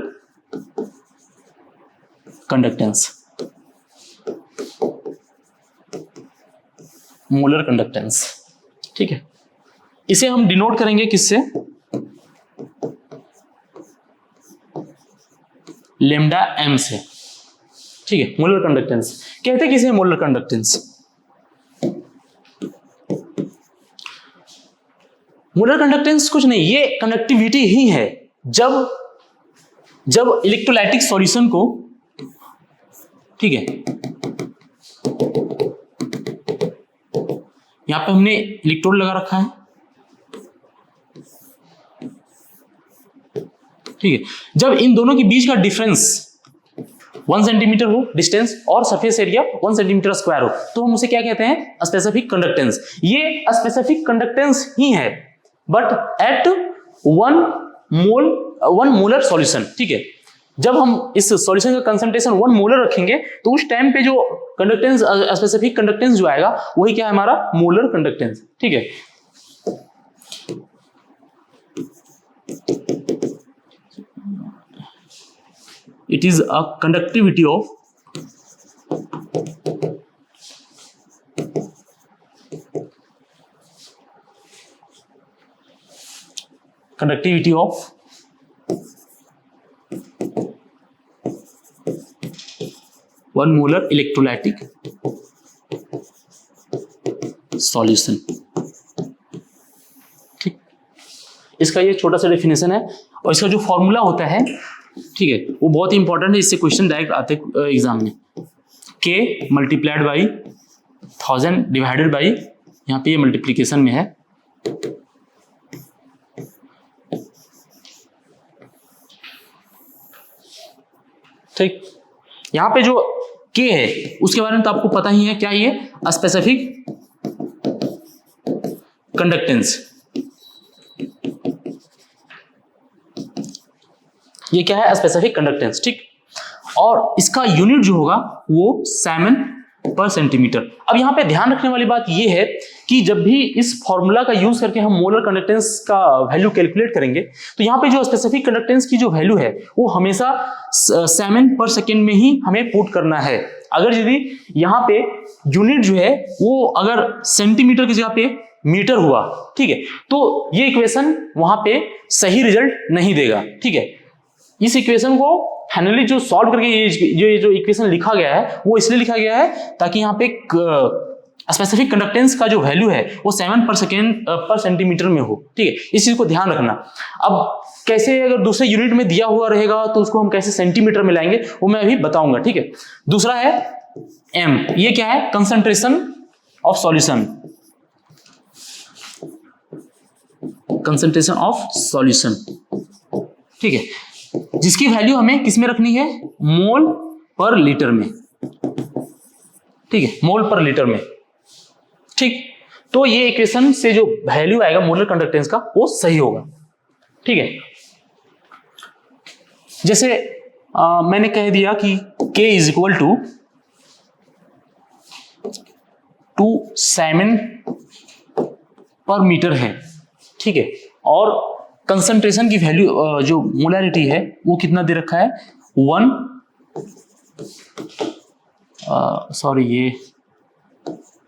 कंडक्टेंस। Molar conductance. ठीक है, इसे हम डिनोट करेंगे किससे, लेमडा एम से। ठीक है, मोलर कंडक्टेंस कहते किसे, मोलर कंडक्टेंस। मोलर कंडक्टेंस कुछ नहीं, ये कंडक्टिविटी ही है। जब इलेक्ट्रोलाइटिक सॉल्यूशन को, ठीक है, यहां पे हमने इलेक्ट्रोड लगा रखा है। ठीक है, जब इन दोनों के बीच का डिफरेंस 1 सेंटीमीटर हो डिस्टेंस, और सरफेस एरिया 1 सेंटीमीटर स्क्वायर हो, तो हम उसे क्या कहते हैं, स्पेसिफिक कंडक्टेंस। ये स्पेसिफिक कंडक्टेंस ही है, बट एट 1 मोलर सॉल्यूशन। ठीक है, जब हम इस सॉल्यूशन का कंसंट्रेशन 1 मोलर रखेंगे, तो उस टाइम पे जो कंडक्टेंस, स्पेसिफिक कंडक्टेंस जो आएगा, वही क्या है, हमारा मोलर कंडक्टेंस। ठीक है, it is a conductivity of one molar electrolytic solution। ठीक, इसका ये छोटा सा डेफिनेशन है, और इसका जो फॉर्मूला होता है, ठीक है, वो बहुत ही इंपॉर्टेंट है। इससे क्वेश्चन डायरेक्ट आते एग्जाम में, के मल्टीप्लाइड बाई 1000 डिवाइडेड बाई, यहाँ पे ये मल्टीप्लीकेशन में है, ठीक। यहाँ पे जो के है उसके बारे में तो आपको पता ही है, क्या ये, स्पेसिफिक कंडक्टेंस। ये क्या है, स्पेसिफिक कंडक्टेंस, ठीक। और इसका यूनिट जो होगा वो सेमन पर सेंटीमीटर। अब यहाँ पे ध्यान रखने वाली बात ये है कि जब भी इस फॉर्मूला का यूज करके हम मोलर कंडक्टेंस का वैल्यू कैलकुलेट करेंगे तो यहाँ पे जो स्पेसिफिक कंडक्टेंस की जो वैल्यू है वो हमेशा सेमन पर सेकेंड में ही हमें पुट करना है। अगर यदि यहाँ पे यूनिट जो है वो अगर सेंटीमीटर की जगह पे मीटर हुआ, ठीक है, तो ये इक्वेशन वहां पे सही रिजल्ट नहीं देगा, ठीक है। इस इक्वेशन को फाइनली जो सॉल्व करके ये जो इक्वेशन लिखा गया है वो इसलिए लिखा गया है ताकि यहाँ पे स्पेसिफिक कंडक्टेंस का जो वैल्यू है वो 7 पर सेकेंड पर सेंटीमीटर में हो, ठीक है। इस चीज को ध्यान रखना। अब कैसे अगर दूसरे यूनिट में दिया हुआ रहेगा तो उसको हम कैसे सेंटीमीटर में लाएंगे वो मैं अभी बताऊंगा, ठीक है। दूसरा है एम, ये क्या है, concentration of solution, concentration of solution, ठीक है, जिसकी वैल्यू हमें किस में रखनी है, मोल पर लीटर में, ठीक है, मोल पर लीटर में, ठीक। तो ये इक्वेशन से जो वैल्यू आएगा मोलर कंडक्टेंस का वो सही होगा, ठीक है। जैसे मैंने कह दिया कि K is equal to siemens per metre है, ठीक है, और कंसंट्रेशन की वैल्यू जो मोलैरिटी है वो कितना दे रखा है,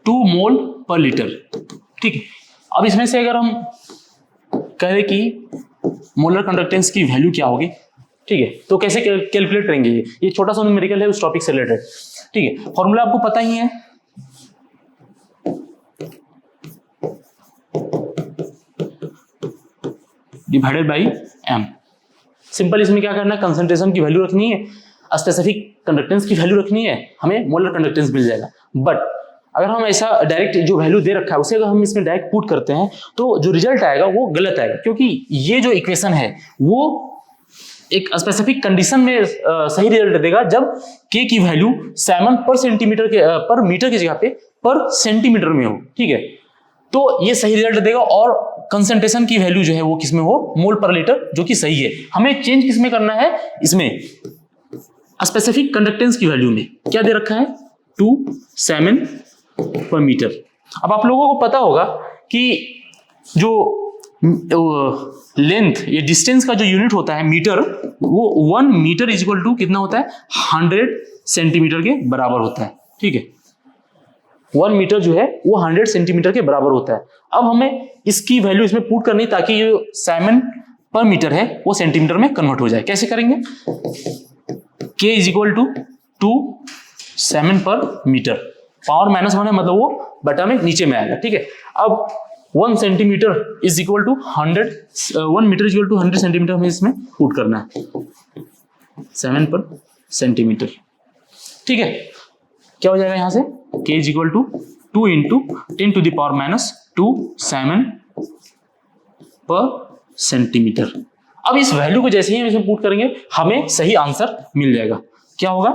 2 मोल पर लीटर, ठीक है। अब इसमें से अगर हम कह रहे कि मोलर कंडक्टेंस की वैल्यू क्या होगी, ठीक है, तो कैसे कैलकुलेट करेंगे, ये छोटा सा न्यूमेरिकल है उस टॉपिक से रिलेटेड, ठीक है। फॉर्मूला आपको पता ही है, डिवाइडेड बाई एम। सिंपल इसमें क्या करना है, कंसंट्रेशन की वैल्यू रखनी है, स्पेसिफिक कंडक्टेंस की वैल्यू रखनी है, हमें मोलर कंडक्टेंस मिल जाएगा। बट अगर हम ऐसा डायरेक्ट जो वैल्यू दे रखा है उसे अगर हम इसमें डायरेक्ट पुट करते हैं तो जो रिजल्ट आएगा वो गलत आएगा, क्योंकि ये जो इक्वेशन है वो एक स्पेसिफिक कंडीशन में सही रिजल्ट देगा जब K की वैल्यू 7 पर सेंटीमीटर के पर मीटर की जगह पे पर सेंटीमीटर में हो, ठीक है, तो ये सही रिजल्ट देगा। और कंसंट्रेशन की वैल्यू जो है वो किसमें हो, मोल पर लीटर, जो कि सही है। हमें चेंज किसमें करना है, इसमें स्पेसिफिक कंडक्टेंस की वैल्यू में क्या दे रखा है, 2 सेमन पर मीटर। अब आप लोगों को पता होगा कि जो लेंथ या डिस्टेंस का जो यूनिट होता है मीटर, वो 1 मीटर इज इक्वल टू कितना होता है, 100 सेंटीमीटर के बराबर होता है, ठीक है। 1 मीटर जो है वो 100 सेंटीमीटर के बराबर होता है। अब हमें इसकी वैल्यू इसमें पुट करनी ताकि ये सेमन पर मीटर है वो सेंटीमीटर में कन्वर्ट हो जाए। कैसे करेंगे, K is equal to 2 siemens per metre, power -1 है मतलब वो बटा में नीचे में आएगा, ठीक है। अब 1 centimetre is equal to 1 metre is equal to 100 centimetre हमें इसमें पुट करना है, 7 पर सेंटीमीटर, ठीक है। क्या हो जाएगा यहां से, K is equal to 2 into 10 to the power -2 siemens per centimetre. अब इस वैल्यू को जैसे ही हम इसमें पुट करेंगे हमें सही आंसर मिल जाएगा। क्या होगा,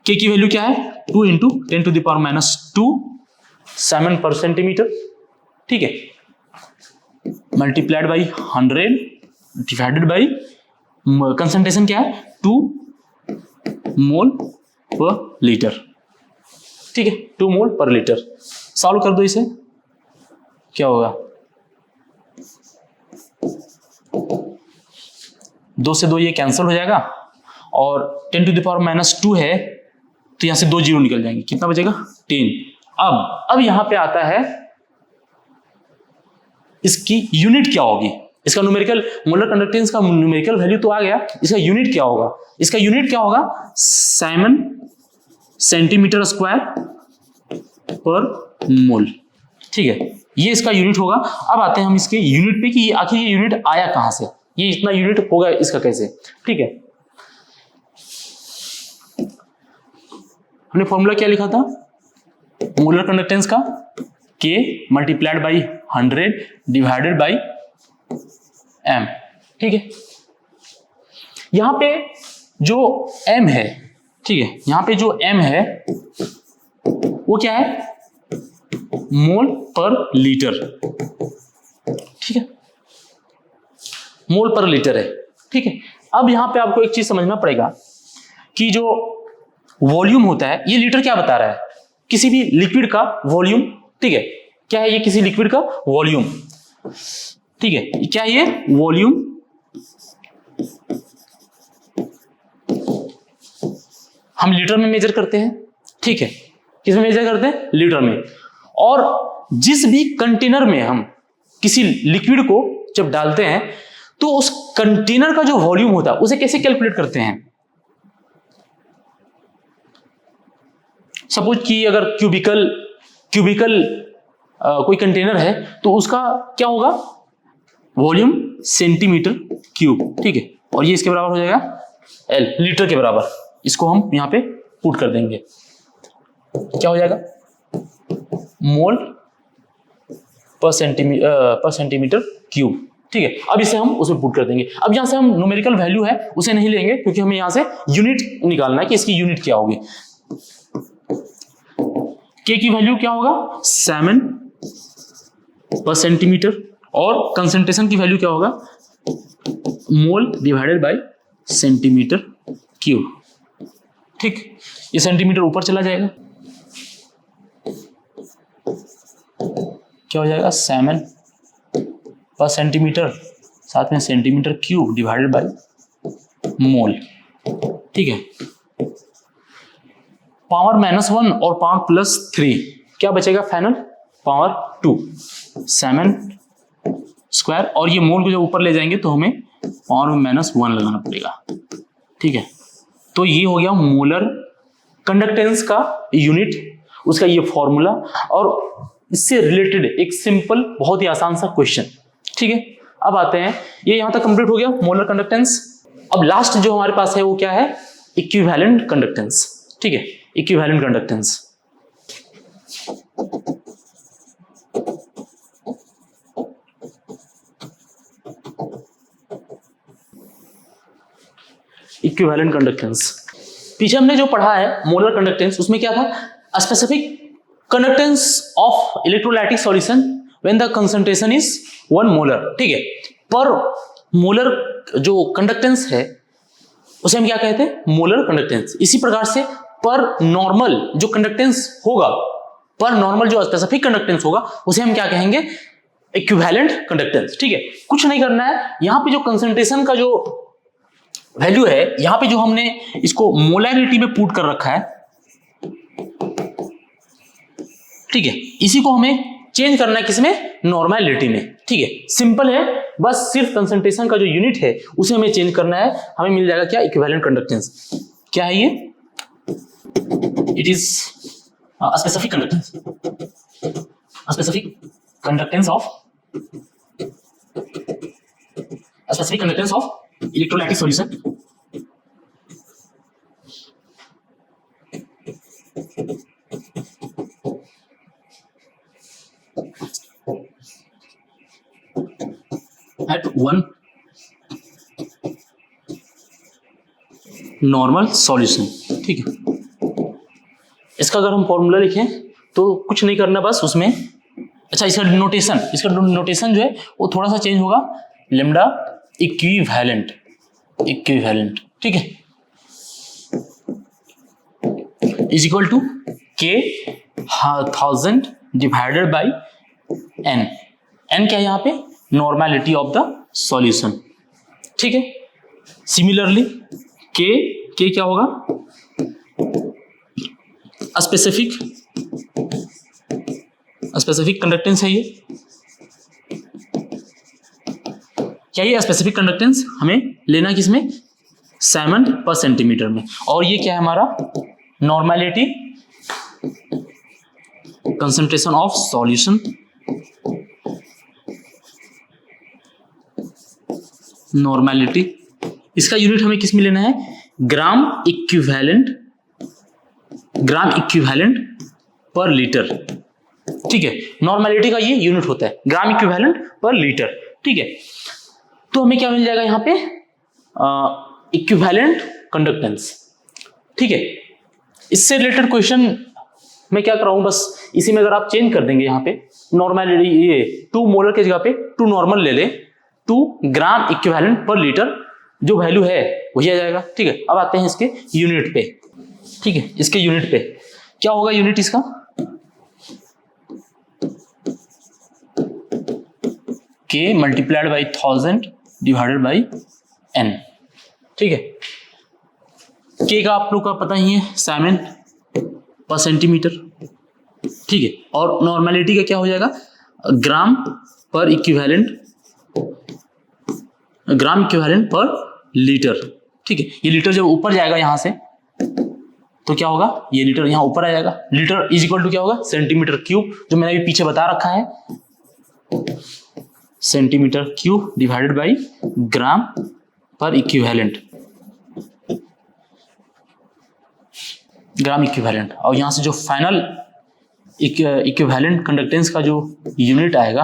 K की वैल्यू क्या है, 2 into 10 to the power -2 siemens per centimetre, ठीक है, multiplied by 100 divided by concentration क्या है, 2 मोल पर लीटर, ठीक है, 2 मोल पर लीटर। सॉल्व कर दो इसे, क्या होगा, 2 से 2 ये कैंसिल हो जाएगा और 10 टू द पावर -2 है तो यहां से 2 जीरो निकल जाएंगे, कितना बचेगा, 10। अब यहां पे आता है इसकी यूनिट क्या होगी, इसका न्यूमेरिकल मोलर कंडक्टेंस का न्यूमेरिकल वैल्यू तो आ गया, इसका यूनिट क्या होगा, इसका यूनिट क्या होगा, सेमन सेंटीमीटर स्क्वायर पर मोल, ठीक है, ये इसका यूनिट होगा। अब आते हैं हम इसके यूनिट पे कि आखिर ये यूनिट आया कहां से, ये इतना यूनिट होगा इसका कैसे, ठीक है। हमने फॉर्मूला क्या लिखा था मोलर कंडक्टेंस का, K multiplied by 100 divided by M, ठीक है। यहां पे जो M है, ठीक है, यहां पे जो M है वो क्या है, मोल पर लीटर, ठीक है, मोल पर लीटर है। ठीक है, अब यहां पे आपको एक चीज समझना पड़ेगा कि जो वॉल्यूम होता है, ये लीटर क्या बता रहा है, किसी भी लिक्विड का वॉल्यूम। ठीक है, क्या है ये, किसी लिक्विड का वॉल्यूम। ठीक है, क्या है ये, वॉल्यूम। हम लीटर में मेजर करते हैं। ठीक है, किस में मेजर करते हैं, लीटर में। और जिस भी कंटेनर में हम किसी लिक्विड को जब डालते हैं तो उस कंटेनर का जो वॉल्यूम होता है उसे कैसे कैलकुलेट करते हैं। सपोज कि अगर क्यूबिकल कोई कंटेनर है तो उसका क्या होगा, वॉल्यूम सेंटीमीटर क्यूब। ठीक है, और ये इसके बराबर हो जाएगा एल, लीटर के बराबर। इसको हम यहां पे पुट कर देंगे, क्या हो जाएगा, मोल पर सेंटीमीटर क्यूब। ठीक है, अब इसे हम उसमें पुट कर देंगे। अब यहां से हम न्यूमेरिकल वैल्यू है उसे नहीं लेंगे, क्योंकि हमें यहां से यूनिट निकालना है कि इसकी यूनिट क्या होगी। के की वैल्यू क्या होगा, 7 पर सेंटीमीटर, और कंसंट्रेशन की वैल्यू क्या होगा, मोल डिवाइडेड बाय सेंटीमीटर क्यूब। ठीक, ये सेंटीमीटर ऊपर चला जाएगा, क्या हो जाएगा, 7 पर सेंटीमीटर, साथ में centimetre cube divided by mole. ठीक है, पावर -1 और पावर +3, क्या बचेगा फाइनल, पावर 2, 7 स्क्वायर, और ये मोल को जब ऊपर ले जाएंगे तो हमें पावर में -1 लगाना पड़ेगा। ठीक है, तो ये हो गया मोलर कंडक्टेंस का यूनिट, उसका ये फॉर्मूला, और इससे रिलेटेड एक सिंपल बहुत ही आसान सा क्वेश्चन। ठीक है, अब आते हैं, ये यहां तक कंप्लीट हो गया मोलर कंडक्टेंस। अब लास्ट जो हमारे पास है वो क्या है, इक्विवेलेंट कंडक्टेंस। ठीक है, इक्विवेलेंट कंडक्टेंस। इक्विवेलेंट कंडक्टेंस, पीछे हमने जो पढ़ा है मोलर कंडक्टेंस, उसमें क्या था, specific conductance of electrolytic solution when the concentration is 1 molar. ठीक है, पर मोलर जो कंडक्टेंस है उसे हम क्या कहते हैं, मोलर कंडक्टेंस। इसी प्रकार से पर नॉर्मल जो कंडक्टेंस होगा, पर नॉर्मल जो स्पेसिफिक कंडक्टेंस होगा उसे हम क्या कहेंगे, इक्विवेलेंट कंडक्टेंस। ठीक है, कुछ नहीं करना है, यहां पे जो कंसंट्रेशन का जो वैल्यू है, यहां पे जो हमने इसको मोलैरिटी में पुट कर रखा है, ठीक है, इसी को हमें चेंज करना है किसमें, नॉर्मैलिटी में। ठीक है, सिंपल है, बस सिर्फ कंसंट्रेशन का जो यूनिट है उसे हमें चेंज करना है, हमें मिल जाएगा क्या, इक्विवेलेंट कंडक्टेंस। क्या है ये, it is specific conductance, specific conductance of electrolytic solution at 1 normal solution. ठीक है, इसका अगर हम फॉर्मूला लिखें तो कुछ नहीं करना, बस उसमें, अच्छा इसका नोटेशन जो है वो थोड़ा सा चेंज होगा, लैम्डा इक्विवेलेंट। ठीक है, इज इक्वल टू के 1000 डिवाइडेड बाई एन। एन क्या है यहाँ पे, नॉर्मैलिटी ऑफ द सॉल्यूशन। ठीक है, सिमिलरली के क्या होगा, स्पेसिफिक कंडक्टेंस है ये, क्या ये स्पेसिफिक कंडक्टेंस हमें लेना किसमें, 7 पर सेंटीमीटर में, और ये क्या है हमारा, normality concentration of solution, normality, इसका यूनिट हमें किस में लेना है, ग्राम इक्विवेलेंट पर लीटर। ठीक है, नॉर्मैलिटी का ये यूनिट होता है ग्राम इक्विवेलेंट पर लीटर। ठीक है, तो हमें क्या मिल जाएगा यहाँ पे, इक्विवेलेंट कंडक्टेंस। ठीक है, इससे रिलेटेड क्वेश्चन मैं क्या कराऊं, बस इसी में अगर आप चेंज कर देंगे यहाँ पे नॉर्मैलिटी, ये 2 मोलर के जगह पे 2 नॉर्मल ले ले two gram equivalent per litre जो वैल्यू है वही आ जाएगा। ठीक है, अब आते हैं इसके यूनिट पे। ठीक है, इसके यूनिट पे क्या होगा, यूनिट इसका K multiplied by 1000 divided by N। ठीक है, K का आप लोग का पता ही है, साइमन पर सेंटीमीटर। ठीक है, और नॉर्मेलिटी का क्या हो जाएगा, ग्राम इक्विवेलेंट पर लीटर। ठीक है, ये लीटर जब ऊपर जाएगा यहां से तो क्या होगा, ये लीटर यहां ऊपर आ जाएगा। लीटर इज इक्वल टू क्या होगा, सेंटीमीटर क्यूब, जो मैंने अभी पीछे बता रखा है, सेंटीमीटर क्यूब डिवाइडेड बाई ग्राम पर इक्विवेलेंट, ग्राम इक्विवेलेंट। और यहां से जो फाइनल इक्विवेलेंट कंडक्टेंस का जो यूनिट आएगा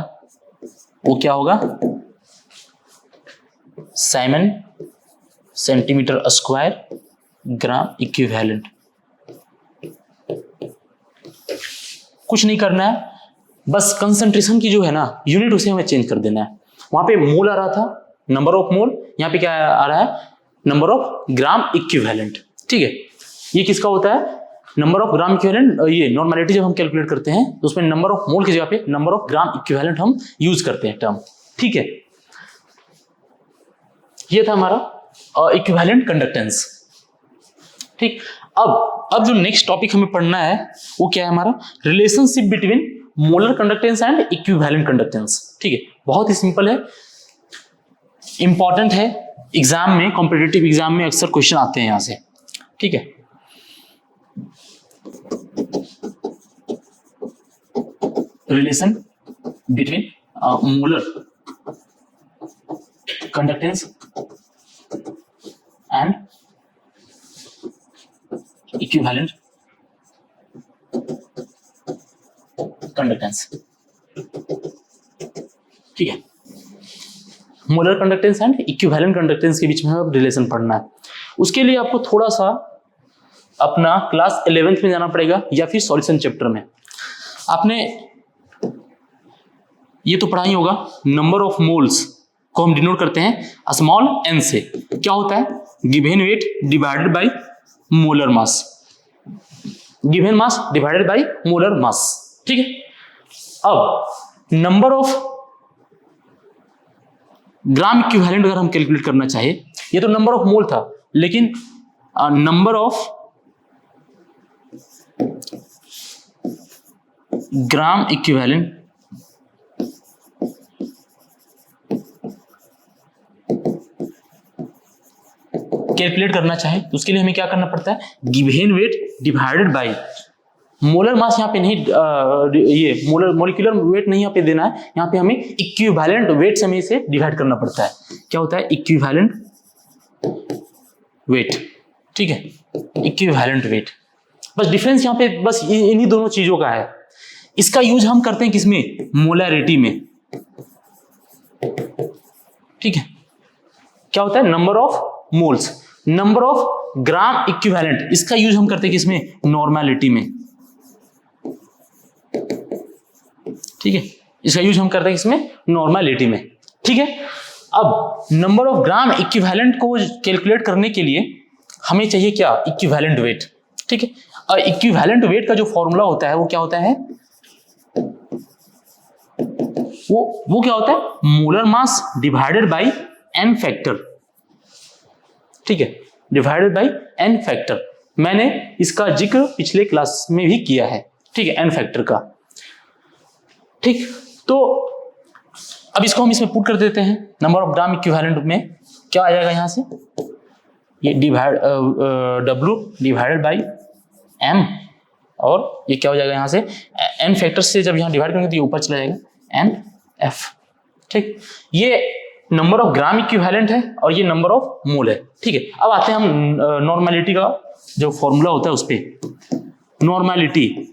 वो क्या होगा, Simon centimetre square gram equivalent. कुछ नहीं करना है, बस कंसंट्रेशन की जो है ना यूनिट, उसे हमें चेंज कर देना है। वहां पे मोल आ रहा था, नंबर ऑफ मोल, यहाँ पे क्या आ रहा है, नंबर ऑफ ग्राम इक्विवेलेंट। ठीक है, ये किसका होता है, नंबर ऑफ ग्राम इक्विवेलेंट। ये नॉर्मेलिटी जब हम कैलकुलेट करते हैं तो उसमें नंबर ऑफ मोल की जगह पे नंबर ऑफ ग्राम इक्विवेलेंट हम यूज करते हैं टर्म। ठीक है, ये था हमारा इक्विवेलेंट कंडक्टेंस। ठीक, अब जो नेक्स्ट टॉपिक हमें पढ़ना है वो क्या है हमारा, relationship between molar conductance and equivalent conductance. ठीक है, बहुत ही सिंपल है, इंपॉर्टेंट है, एग्जाम में, कॉम्पिटिटिव एग्जाम में अक्सर क्वेश्चन आते हैं यहां से। ठीक है, relation between molar conductance and equivalent conductance. ठीक है, molar conductance and equivalent conductance के बीच में अब रिलेशन पढ़ना है। उसके लिए आपको थोड़ा सा अपना क्लास 11th में जाना पड़ेगा या फिर सॉल्यूशन चैप्टर में। आपने ये तो पढ़ा ही होगा, नंबर ऑफ मोल्स को हम डिनोट करते हैं स्मॉल n से। क्या होता है, given weight divided by molar mass, given mass divided by molar mass. ठीक है, अब नंबर ऑफ ग्राम इक्विवेलेंट अगर हम कैलकुलेट करना चाहे, ये तो नंबर ऑफ मोल था, लेकिन number of gram equivalent calculate करना चाहे तो उसके लिए हमें क्या करना पड़ता है, given weight divided by molar mass. यहाँ पे नहीं, ये मोलिकुलर वेट नहीं यहाँ पे देना है, यहाँ पे हमें इक्विवेलेंट वेट से हमें इसे डिवाइड करना पड़ता है। क्या होता है, इक्विवेलेंट वेट। ठीक है, इक्विवेलेंट वेट, बस डिफरेंस यहाँ पे बस इन्हीं दोनों चीजों का है। इसका यूज हम करते हैं किसमें, मोलैरिटी में। ठीक है, क्या होता है, number of moles, number of gram equivalent, इसका यूज हम करते हैं किसमें, नॉर्मेलिटी में। ठीक है, इसका यूज हम करते हैं किसमें, नॉर्मेलिटी में। ठीक है, अब नंबर ऑफ ग्राम इक्विवेलेंट को कैलकुलेट करने के लिए हमें चाहिए क्या, इक्विवेलेंट वेट। ठीक है, और इक्विवेलेंट वेट का जो फॉर्मूला होता है वो क्या होता है, वो क्या होता है, molar mass divided by n factor. ठीक है, डिवाइडेड बाय n फैक्टर। मैंने इसका जिक्र पिछले क्लास में भी किया है। ठीक है, n फैक्टर का। ठीक, तो अब इसको हम इसमें पुट कर देते हैं, नंबर ऑफ ग्राम इक्विवेलेंट में क्या आ जाएगा यहां से, ये divide W divided by m, और ये क्या हो जाएगा यहां से, n फैक्टर से जब यहां डिवाइड करेंगे तो ये ऊपर चला जाएगा, NF। ठीक, ये नंबर ऑफ ग्राम इक्विवेलेंट है और ये नंबर ऑफ मोल है। ठीक है, अब आते हैं हम नॉर्मेलिटी का जो फॉर्मूला होता है उस पे। Normality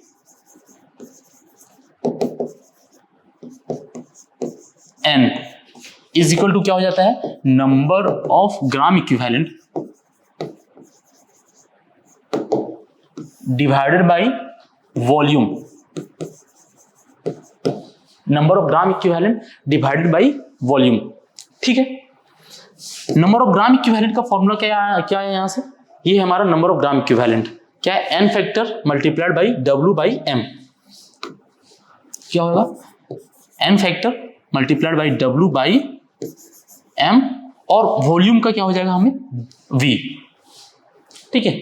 n is equal to क्या हो जाता है, number of gram equivalent divided by volume, number of gram equivalent divided by volume. ठीक है। नंबर ऑफ ग्राम इक्विवेलेंट का फॉर्मूला क्या है यहाँ से, ये है हमारा नंबर ऑफ ग्राम इक्विवेलेंट, क्या है, n factor multiplied by W by m, क्या होगा, n factor multiplied by W by m, और वॉल्यूम का क्या हो जाएगा हमें V, ठीक है,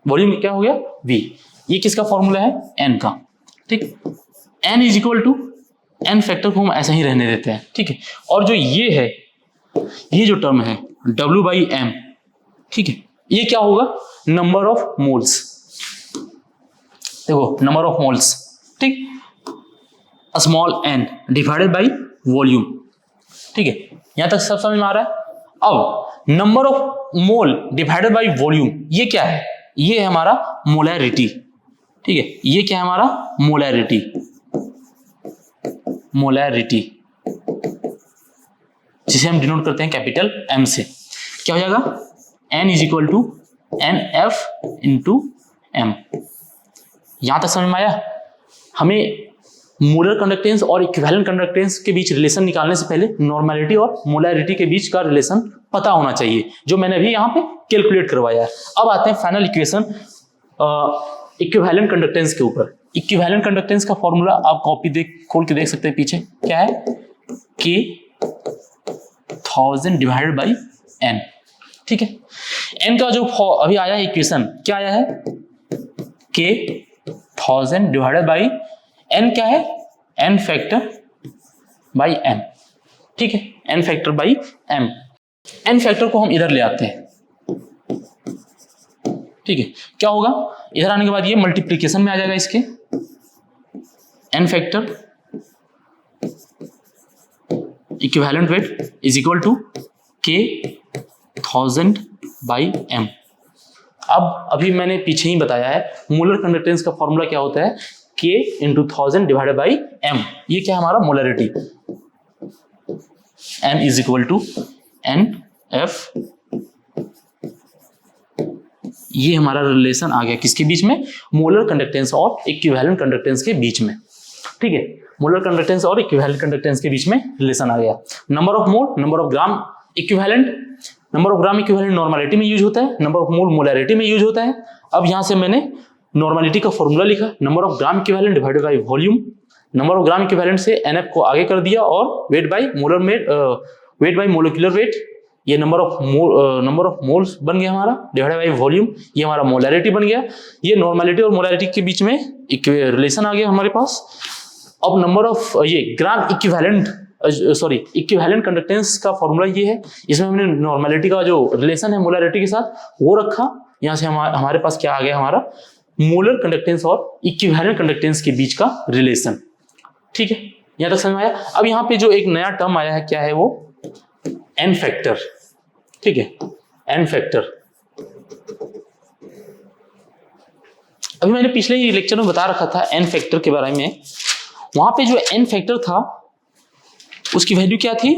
वॉल्यूम क्या हो गया V, ये किसका फॉर्मूला है, n का, ठीक, n is equal to n factor को हम ऐसा ही रहने देते हैं, ठीक है, और जो ये है, ये जो टर्म है W बाई m, ठीक है, ये क्या होगा, नंबर ऑफ मोल्स, देखो नंबर ऑफ मोल्स, ठीक, small n divided by volume, ठीक है, यहां तक सब समझ में आ रहा है। अब number of mole divided by volume, ये क्या है, ये है हमारा मोलैरिटी, ठीक है, ये क्या है हमारा मोलैरिटी, मोलैरिटी जिसे हम डिनोट करते हैं कैपिटल M से, क्या हो जाएगा, n is equal to NF into M। यहां तक समझ में आया। हमें मोलर कंडक्टेंस और इक्विवेलेंट कंडक्टेंस के बीच रिलेशन निकालने से पहले नॉर्मेलिटी और मोलैरिटी के बीच का रिलेशन पता होना चाहिए, जो मैंने अभी यहाँ पे कैलकुलेट करवाया है। अब आते हैं फाइनल इक्वेशन इक्विवेलेंट कंडक्टेंस के ऊपर। इक्विवेलेंट कंडक्टेंस का फॉर्मूला आप कॉपी खोल के देख सकते हैं पीछे, क्या है, K 1000 डिवाइडेड बाई n, ठीक है। n का जो अभी आया है इक्वेशन, क्या आया है, K 1000 डिवाइडेड बाई n, क्या है, n फैक्टर बाई m, ठीक है, n factor by m। n factor को हम इधर ले आते हैं, ठीक है, क्या होगा, इधर आने के बाद ये मल्टीप्लीकेशन में आ जाएगा इसके, n factor equivalent weight is equal to K 1000 by m। अब अभी मैंने पीछे ही बताया है मोलर कंडक्टेंस का फॉर्मूला क्या होता है, K into 1000 divided by m, ये क्या है हमारा molarity, m is equal to NF, ये हमारा रिलेशन आ गया किसके बीच में, मोलर कंडक्टेंस और इक्विवेलेंट कंडक्टेंस के बीच में, ठीक है, मोलर कंडक्टेंस और इक्विवेलेंट कंडक्टेंस के बीच में रिलेशन आ गया। Number of mole, number of gram equivalent, number of gram equivalent normality में यूज होता है, नंबर ऑफ मोल मोलैरिटी में यूज होता है। अब यहां से मैंने नॉर्मेलिटी का फॉर्मूला लिखा, number of gram equivalent divided by volume, number of gram equivalent से NF को आगे कर दिया, और वेट बाय मोलर में वेट बाय मोलिकुलर वेट, ये नंबर ऑफ मोल्स बन गया हमारा, डिवाइडेड बाय वॉल्यूम, ये हमारा मोलैरिटी बन गया। ये नॉर्मेलिटी और मोलैरिटी के बीच में एक रिलेशन आ गया हमारे पास। अब नंबर ऑफ ये ग्राम इक्विवेलेंट इक्विवेलेंट कंडक्टेंस का फॉर्मूला ये है, इसमें हमने नॉर्मेलिटी का जो रिलेशन है मोलैरिटी के साथ वो रखा। यहाँ से हमारे पास क्या आ गया, हमारा मोलर कंडक्टेंस और इक्विवेलेंट कंडक्टेंस के बीच का रिलेशन, ठीक है, यहाँ तक समझ में आया। अब यहाँ पे जो एक नया टर्म आया है, क्या है वो, n फैक्टर, ठीक है, n फैक्टर। अभी मैंने पिछले ही लेक्चर में बता रखा था n फैक्टर के बारे में। वहां पे जो n फैक्टर था उसकी वैल्यू क्या थी,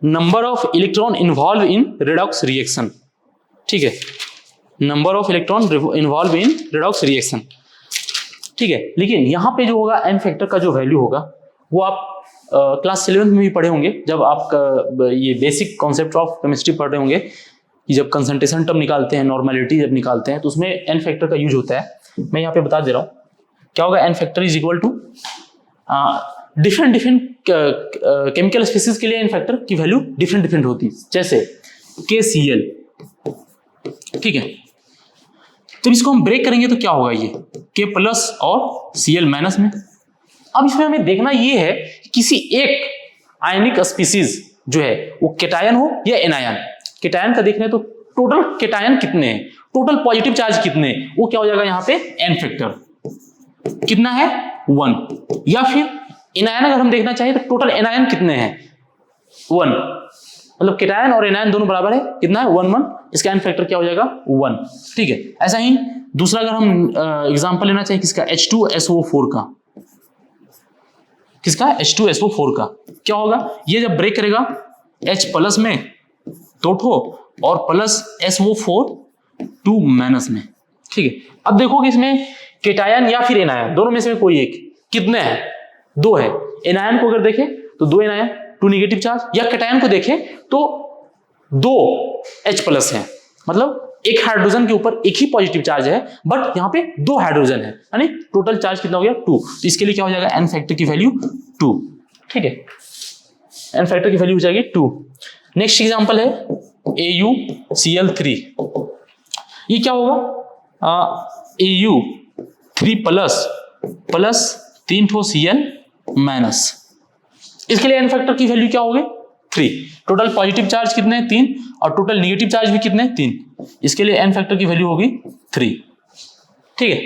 number of electron involve in redox reaction, ठीक है, number of electron involve in redox reaction, ठीक है। लेकिन यहाँ पे जो होगा n फैक्टर का जो वैल्यू होगा वो आप क्लास 11 में भी पढ़े होंगे, जब आप ये बेसिक कॉन्सेप्ट ऑफ केमिस्ट्री पढ़ रहे होंगे कि जब कंसंट्रेशन टर्म निकालते हैं, नॉर्मेलिटी जब निकालते हैं, तो उसमें n फैक्टर का यूज होता है। मैं यहाँ पे बता दे रहा हूँ क्या होगा, n factor is equal to different chemical species के लिए n फैक्टर की वैल्यू डिफरेंट होती है, जैसे KCl, ठीक है। तो इसको हम ब्रेक करेंगे तो क्या होगा, ये K प्लस और Cl माइनस में। अब इसमें हमें देखना ये है कि किसी एक आयनिक स्पीसीज जो है वो केटायन हो या एनायन। केटायन का देखना है तो टोटल केटायन कितने हैं, टोटल पॉजिटिव चार्ज कितने, वो क्या हो जाएगा यहाँ पे n फैक्टर कितना है 1, या फिर एनायन अगर हम देखना चाहिए तो टोटल एनायन कितने हैं 1, मतलब केटायन और एनायन दोनों बराबर है, कितना है 1 1, इसका n फैक्टर क्या हो जाएगा 1, ठीक है। ऐसा ही दूसरा अगर हम एग्जांपल लेना चाहिए किसका, H2SO4 का, किसका, H2SO4 का, क्या होगा, ये जब ब्रेक करेगा H प्लस में 2 ठो और प्लस SO4 2 माइनस में, ठीक है। अब देखो कि इसमें केटायन या फिर एनायन दोनों में से कोई एक कितने हैं, 2 है। एनायन को अगर देखें तो 2 एनायन, टू नेगेटिव चार्ज, या कैटायन को देखें तो 2 H+ है, मतलब एक हाइड्रोजन के ऊपर एक ही पॉजिटिव चार्ज है, बट यहाँ पे 2 हाइड्रोजन है, यानी टोटल चार्ज कितना हो गया 2। तो इसके लिए क्या हो जाएगा, n फैक्टर की वैल्यू 2, ठीक है, n फैक्टर की वैल्यू हो जाएगी 2। नेक्स्ट एग्जांपल है AuCl3, ये क्या होगा, Au3 प्लस 3 ठो Cl माइनस, इसके लिए n फैक्टर की वैल्यू क्या होगी 3। टोटल पॉजिटिव चार्ज कितने हैं 3, और टोटल नेगेटिव चार्ज भी कितने हैं 3, इसके लिए n फैक्टर की वैल्यू होगी 3, ठीक है।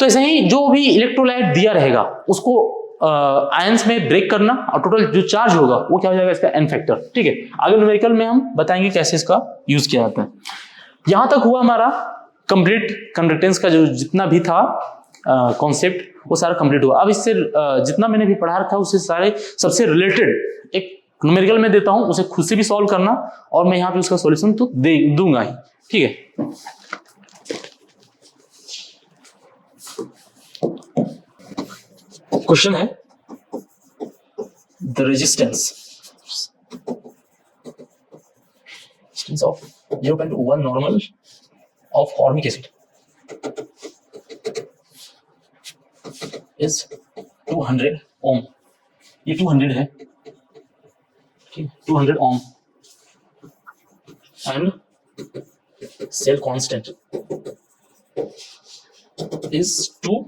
तो ऐसे ही जो भी इलेक्ट्रोलाइट दिया रहेगा उसको आयंस में ब्रेक करना, और टोटल जो चार्ज होगा वो क्या हो जाएगा इसका n फैक्टर, ठीक है। आगे न्यूमेरिकल में हम बताएंगे कैसे इसका यूज किया जाता है। यहां तक हुआ हमारा कंप्लीट कंडक्टेंस का जो जितना भी था कॉन्सेप्ट, वो सारा कंप्लीट हुआ। अब इससे जितना मैंने भी पढ़ा रखा है उससे सारे सबसे रिलेटेड एक न्यूमेरिकल में देता हूं, उसे खुद से भी सॉल्व करना, और मैं यहाँ पे उसका सॉल्यूशन तो दे दूंगा ही, ठीक है। क्वेश्चन है the resistance of 0.1 normal of formic acid is 200 ओम। ये 200 है, 200 ओम, and cell constant is 2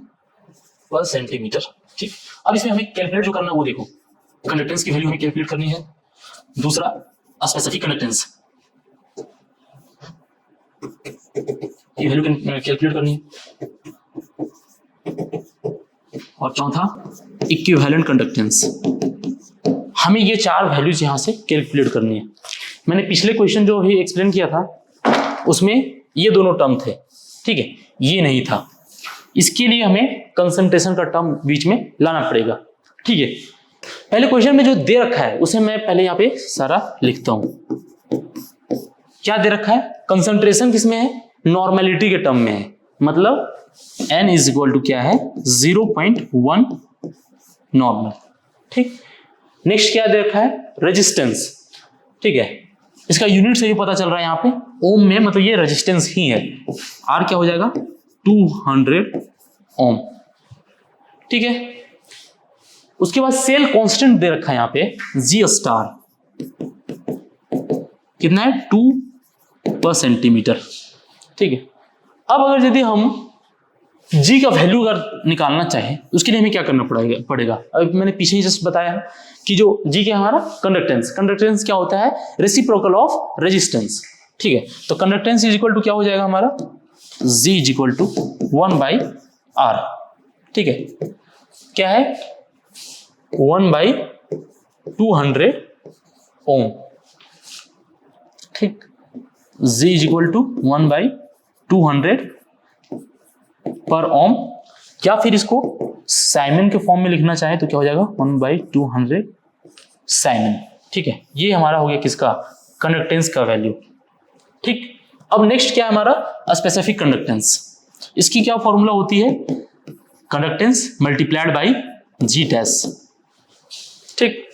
per centimetre, ठीक। अब इसमें हमें कैलकुलेट जो करना है वो देखो, कंडक्टेंस की वैल्यू हमें कैलकुलेट करनी है, दूसरा स्पेसिफिक कंडक्टेंस की वैल्यू कैलकुलेट करनी है, और चौथा इक्विवेलेंट कंडक्टेंस। हमें ये 4 वैल्यूज यहां से कैलकुलेट करनी है। मैंने पिछले क्वेश्चन जो भी एक्सप्लेन किया था उसमें ये दोनों टर्म थे, ठीक है, ये नहीं था। इसके लिए हमें कंसंट्रेशन का टर्म बीच में लाना पड़ेगा, ठीक है। पहले क्वेश्चन में जो दे रखा है उसे मैं पहले यहाँ पे सारा लिखता हूं। क्या दे रखा है, कंसंट्रेशन किसमें है, नॉर्मेलिटी के टर्म में है, मतलब n इज इक्वल टू क्या है 0.1 नॉर्मल, ठीक। नेक्स्ट क्या दे रखा है, रेजिस्टेंस, ठीक है, इसका यूनिट से ही पता चल रहा है यहाँ पे ओम में, मतलब ये रेजिस्टेंस ही है। R क्या हो जाएगा 200 ओम, ठीक है। उसके बाद सेल कांस्टेंट दे रखा है यहाँ पे G स्टार, कितना है 2 पर सेंटीमीटर, ठीक है। अब अगर यदि हम G का वैल्यू अगर निकालना चाहे उसके लिए हमें क्या करना पड़ेगा। अब मैंने पीछे ही जस्ट बताया है कि जो G क्या है हमारा कंडक्टेंस क्या होता है, रेसिप्रोकल ऑफ रेजिस्टेंस, ठीक है। तो कंडक्टेंस इज इक्वल टू क्या हो जाएगा हमारा G is equal to 1/R, ठीक है। क्या है 1/200 ओम, ठीक। G इज इक्वल टू 1/200 पर ओम, या फिर इसको साइमन के फॉर्म में लिखना चाहे तो क्या हो जाएगा 1/200 साइमन, ठीक है। ये हमारा हो गया किसका, कंडक्टेंस का वैल्यू, ठीक। अब नेक्स्ट क्या है हमारा स्पेसिफिक कंडक्टेंस। इसकी क्या फॉर्मूला होती है, conductance multiplied by G dash, ठीक।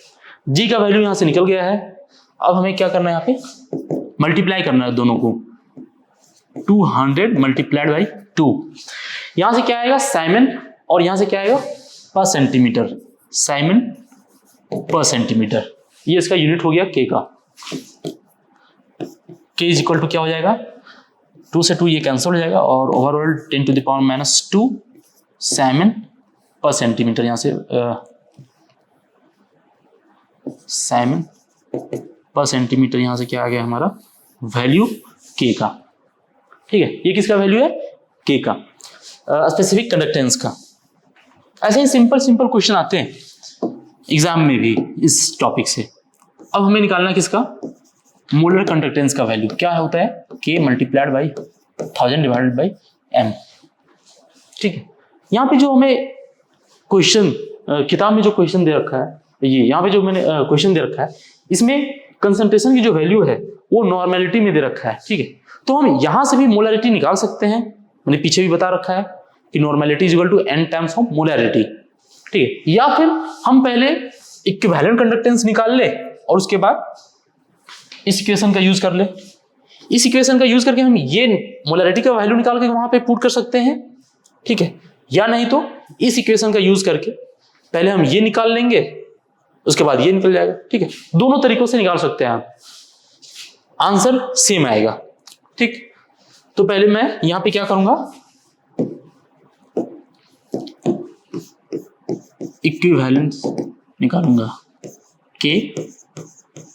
G का वैल्यू यहां से निकल गया है। अब हमें क्या करना है, यहाँ पे मल्टीप्लाई करना है दोनों को, 200 मल्टीप्लाइड बाई 2, यहां से क्या आएगा साइमन, और यहां से क्या आएगा पर सेंटीमीटर, साइमन पर सेंटीमीटर। ये इसका यूनिट हो गया K का। K इज इक्वल टू क्या हो जाएगा 2 से 2 ये कैंसिल हो जाएगा, और ओवरऑल 10⁻⁻² साइमन पर सेंटीमीटर, यहां से साइमन पर सेंटीमीटर, यहां से क्या आ गया हमारा वैल्यू K का, ठीक है। ये किसका वैल्यू है K का, स्पेसिफिक कंडक्टेंस का। ऐसे ही सिंपल क्वेश्चन आते हैं एग्जाम में भी इस टॉपिक से। अब हमें निकालना किसका, मोलर कंडक्टेंस का वैल्यू क्या होता है K multiplied by 1000 divided by m, ठीक है। यहाँ पे जो हमें क्वेश्चन किताब में जो क्वेश्चन दे रखा है, ये यहाँ पे जो मैंने क्वेश्चन दे रखा है, इसमें कंसंट्रेशन की जो वैल्यू है वो नॉर्मेलिटी में दे रखा है, ठीक है। तो हम यहां से भी मोलरिटी निकाल सकते हैं, मैंने पीछे भी बता रखा है कि normality is equal to n times of molarity, ठीक है। या फिर हम पहले इक्विवेलेंट कंडक्टेंस निकाल ले और उसके बाद इस इक्वेशन का यूज कर ले। इस इक्वेशन का यूज करके हम ये मोलैरिटी का वैल्यू निकाल के वहां पे पुट कर सकते हैं, ठीक है। या नहीं तो इस इक्वेशन का यूज करके पहले हम ये निकाल लेंगे, उसके बाद ये निकल जाएगा, ठीक है। दोनों तरीकों से निकाल सकते हैं आप, आंसर सेम आएगा, ठीक। तो पहले मैं यहां पे क्या करूंगा, इक्विवेलेंस निकालूंगा के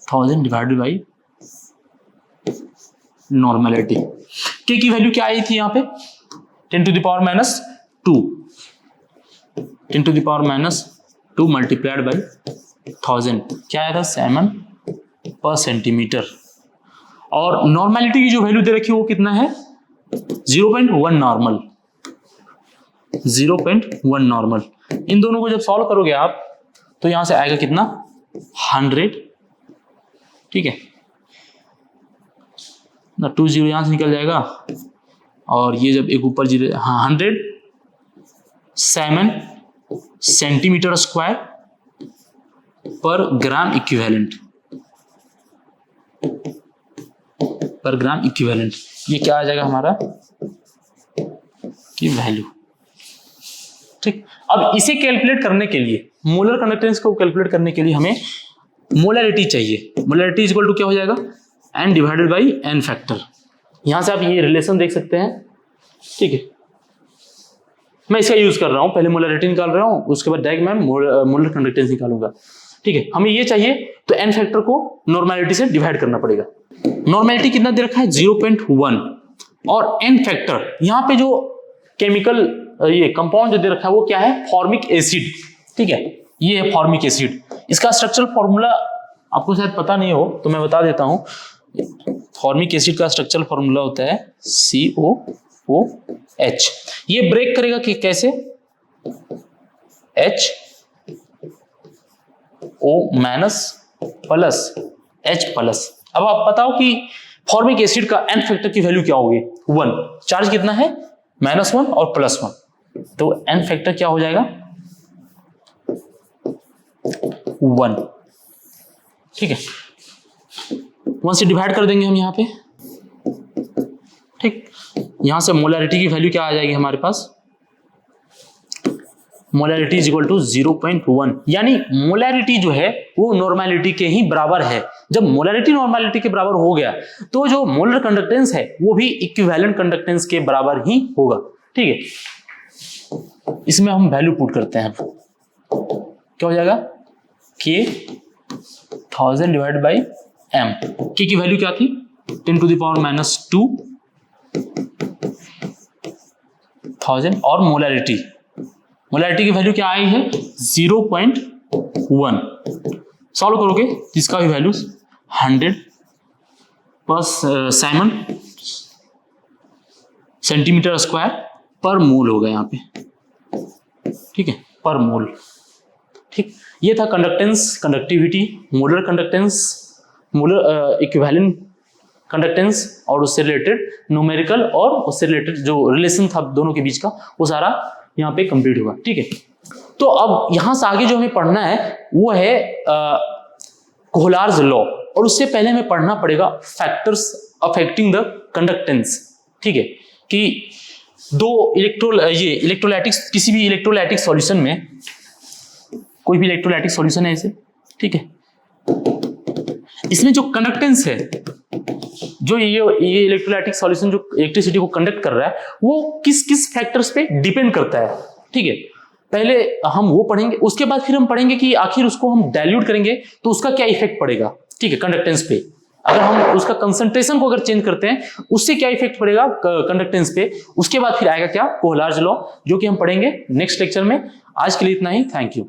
1000 डिवाइडेड बाई नॉर्मेलिटी। के की वैल्यू क्या आई थी यहां पे 10 to the power minus 2, 10 to the power minus 2 multiplied by 1000, क्या आया था 7 पर सेंटीमीटर। और नॉर्मेलिटी की जो वैल्यू दे रखी है वो कितना है 0.1 नॉर्मल, 0.1 नॉर्मल। इन दोनों को जब सॉल्व करोगे आप तो यहां से आएगा कितना 100, ठीक है ना, 2 0 यहां से निकल जाएगा और ये जब एक ऊपर 0, हाँ 107 सेंटीमीटर स्क्वायर पर ग्राम इक्विवेलेंट, पर ग्राम इक्विवेलेंट। ये क्या आ जाएगा हमारा की वैल्यू, ठीक। अब इसे कैलकुलेट करने के लिए, मोलर कंडक्टेंस को कैलकुलेट करने के लिए हमें मोलैरिटी चाहिए। मोलैरिटी इक्वल टू क्या हो जाएगा n divided by n factor. यहां से आप ये रिलेशन देख सकते हैं, ठीक है। मैं इसका यूज कर रहा हूं, पहले मोलैरिटी निकाल रहा हूं, उसके बाद डायरेक्ट मैं मोलर कंडक्टेंस निकालूंगा, ठीक है। हमें ये चाहिए तो n फैक्टर को नॉर्मेलिटी से डिवाइड करना पड़ेगा। नॉर्मेलिटी कितना दे रखा है 0.1 और n फैक्टर, यहां पे जो केमिकल ये कंपाउंड जो दे रखा है वो क्या है फॉर्मिक एसिड, ठीक है। ये है फॉर्मिक एसिड। इसका स्ट्रक्चरल फॉर्मूला आपको शायद पता नहीं हो तो मैं बता देता हूं। फॉर्मिक एसिड का स्ट्रक्चरल फॉर्मूला होता है COOH। ये ब्रेक करेगा कि कैसे HO minus plus H plus. अब आप बताओ कि फॉर्मिक एसिड का n फैक्टर की वैल्यू क्या होगी 1, चार्ज कितना है -1 और +1, तो n फैक्टर क्या हो जाएगा 1, ठीक है। 1 से डिवाइड कर देंगे हम यहाँ पे, ठीक। यहां से मोलैरिटी की वैल्यू क्या आ जाएगी हमारे पास, मोलैरिटी इज इक्वल टू 0.1, यानी मोलैरिटी जो है वो नॉर्मेलिटी के ही बराबर है। जब मोलैरिटी नॉर्मेलिटी के बराबर हो गया तो जो मोलर कंडक्टेंस है वो भी इक्विवेलेंट कंडक्टेंस के बराबर ही होगा, ठीक है। इसमें हम वैल्यू पुट करते हैं, क्या हो जाएगा के 1000 डिवाइड बाई m। के की वैल्यू क्या थी 10 टू द पावर माइनस 2 1000 और मोलैरिटी की वैल्यू क्या आई है 0.1। सॉल्व करोगे जिसका भी वैल्यू 100 पर 7 सेंटीमीटर स्क्वायर पर मोल होगा यहाँ पे, ठीक है, पर मोल, ठीक। ये था conductance, conductivity, molar conductance, molar equivalent conductance और उससे रिलेटेड न्यूमेरिकल और उससे रिलेटेड जो रिलेशन था दोनों के बीच का वो सारा यहाँ पे कंप्लीट होगा, ठीक है। तो अब यहां से आगे जो हमें पढ़ना है वो है कोहलार्स लॉ, और उससे पहले हमें पढ़ना पड़ेगा फैक्टर्स अफेक्टिंग द कंडक्टेंस, ठीक है। कि दो इलेक्ट्रोलाइटिक्स, किसी भी इलेक्ट्रोलाइटिक सॉल्यूशन में, कोई भी इलेक्ट्रोलाइटिक सॉल्यूशन है इसे, ठीक है, इसमें जो कंडक्टेंस है, जो ये इलेक्ट्रोलाइटिक सॉल्यूशन जो इलेक्ट्रिसिटी को कंडक्ट कर रहा है वो किस किस फैक्टर्स पे डिपेंड करता है, ठीक है। पहले हम वो पढ़ेंगे, उसके बाद फिर हम पढ़ेंगे कि आखिर उसको हम डाइल्यूट करेंगे तो उसका क्या इफेक्ट पड़ेगा, ठीक है, कंडक्टेंस पे। अगर हम उसका कंसंट्रेशन को अगर चेंज करते हैं उससे क्या इफेक्ट पड़ेगा कंडक्टेंस पे। उसके बाद फिर आएगा क्या कोहलार्स लॉ, जो कि हम पढ़ेंगे नेक्स्ट लेक्चर में। आज के लिए इतना ही, थैंक यू।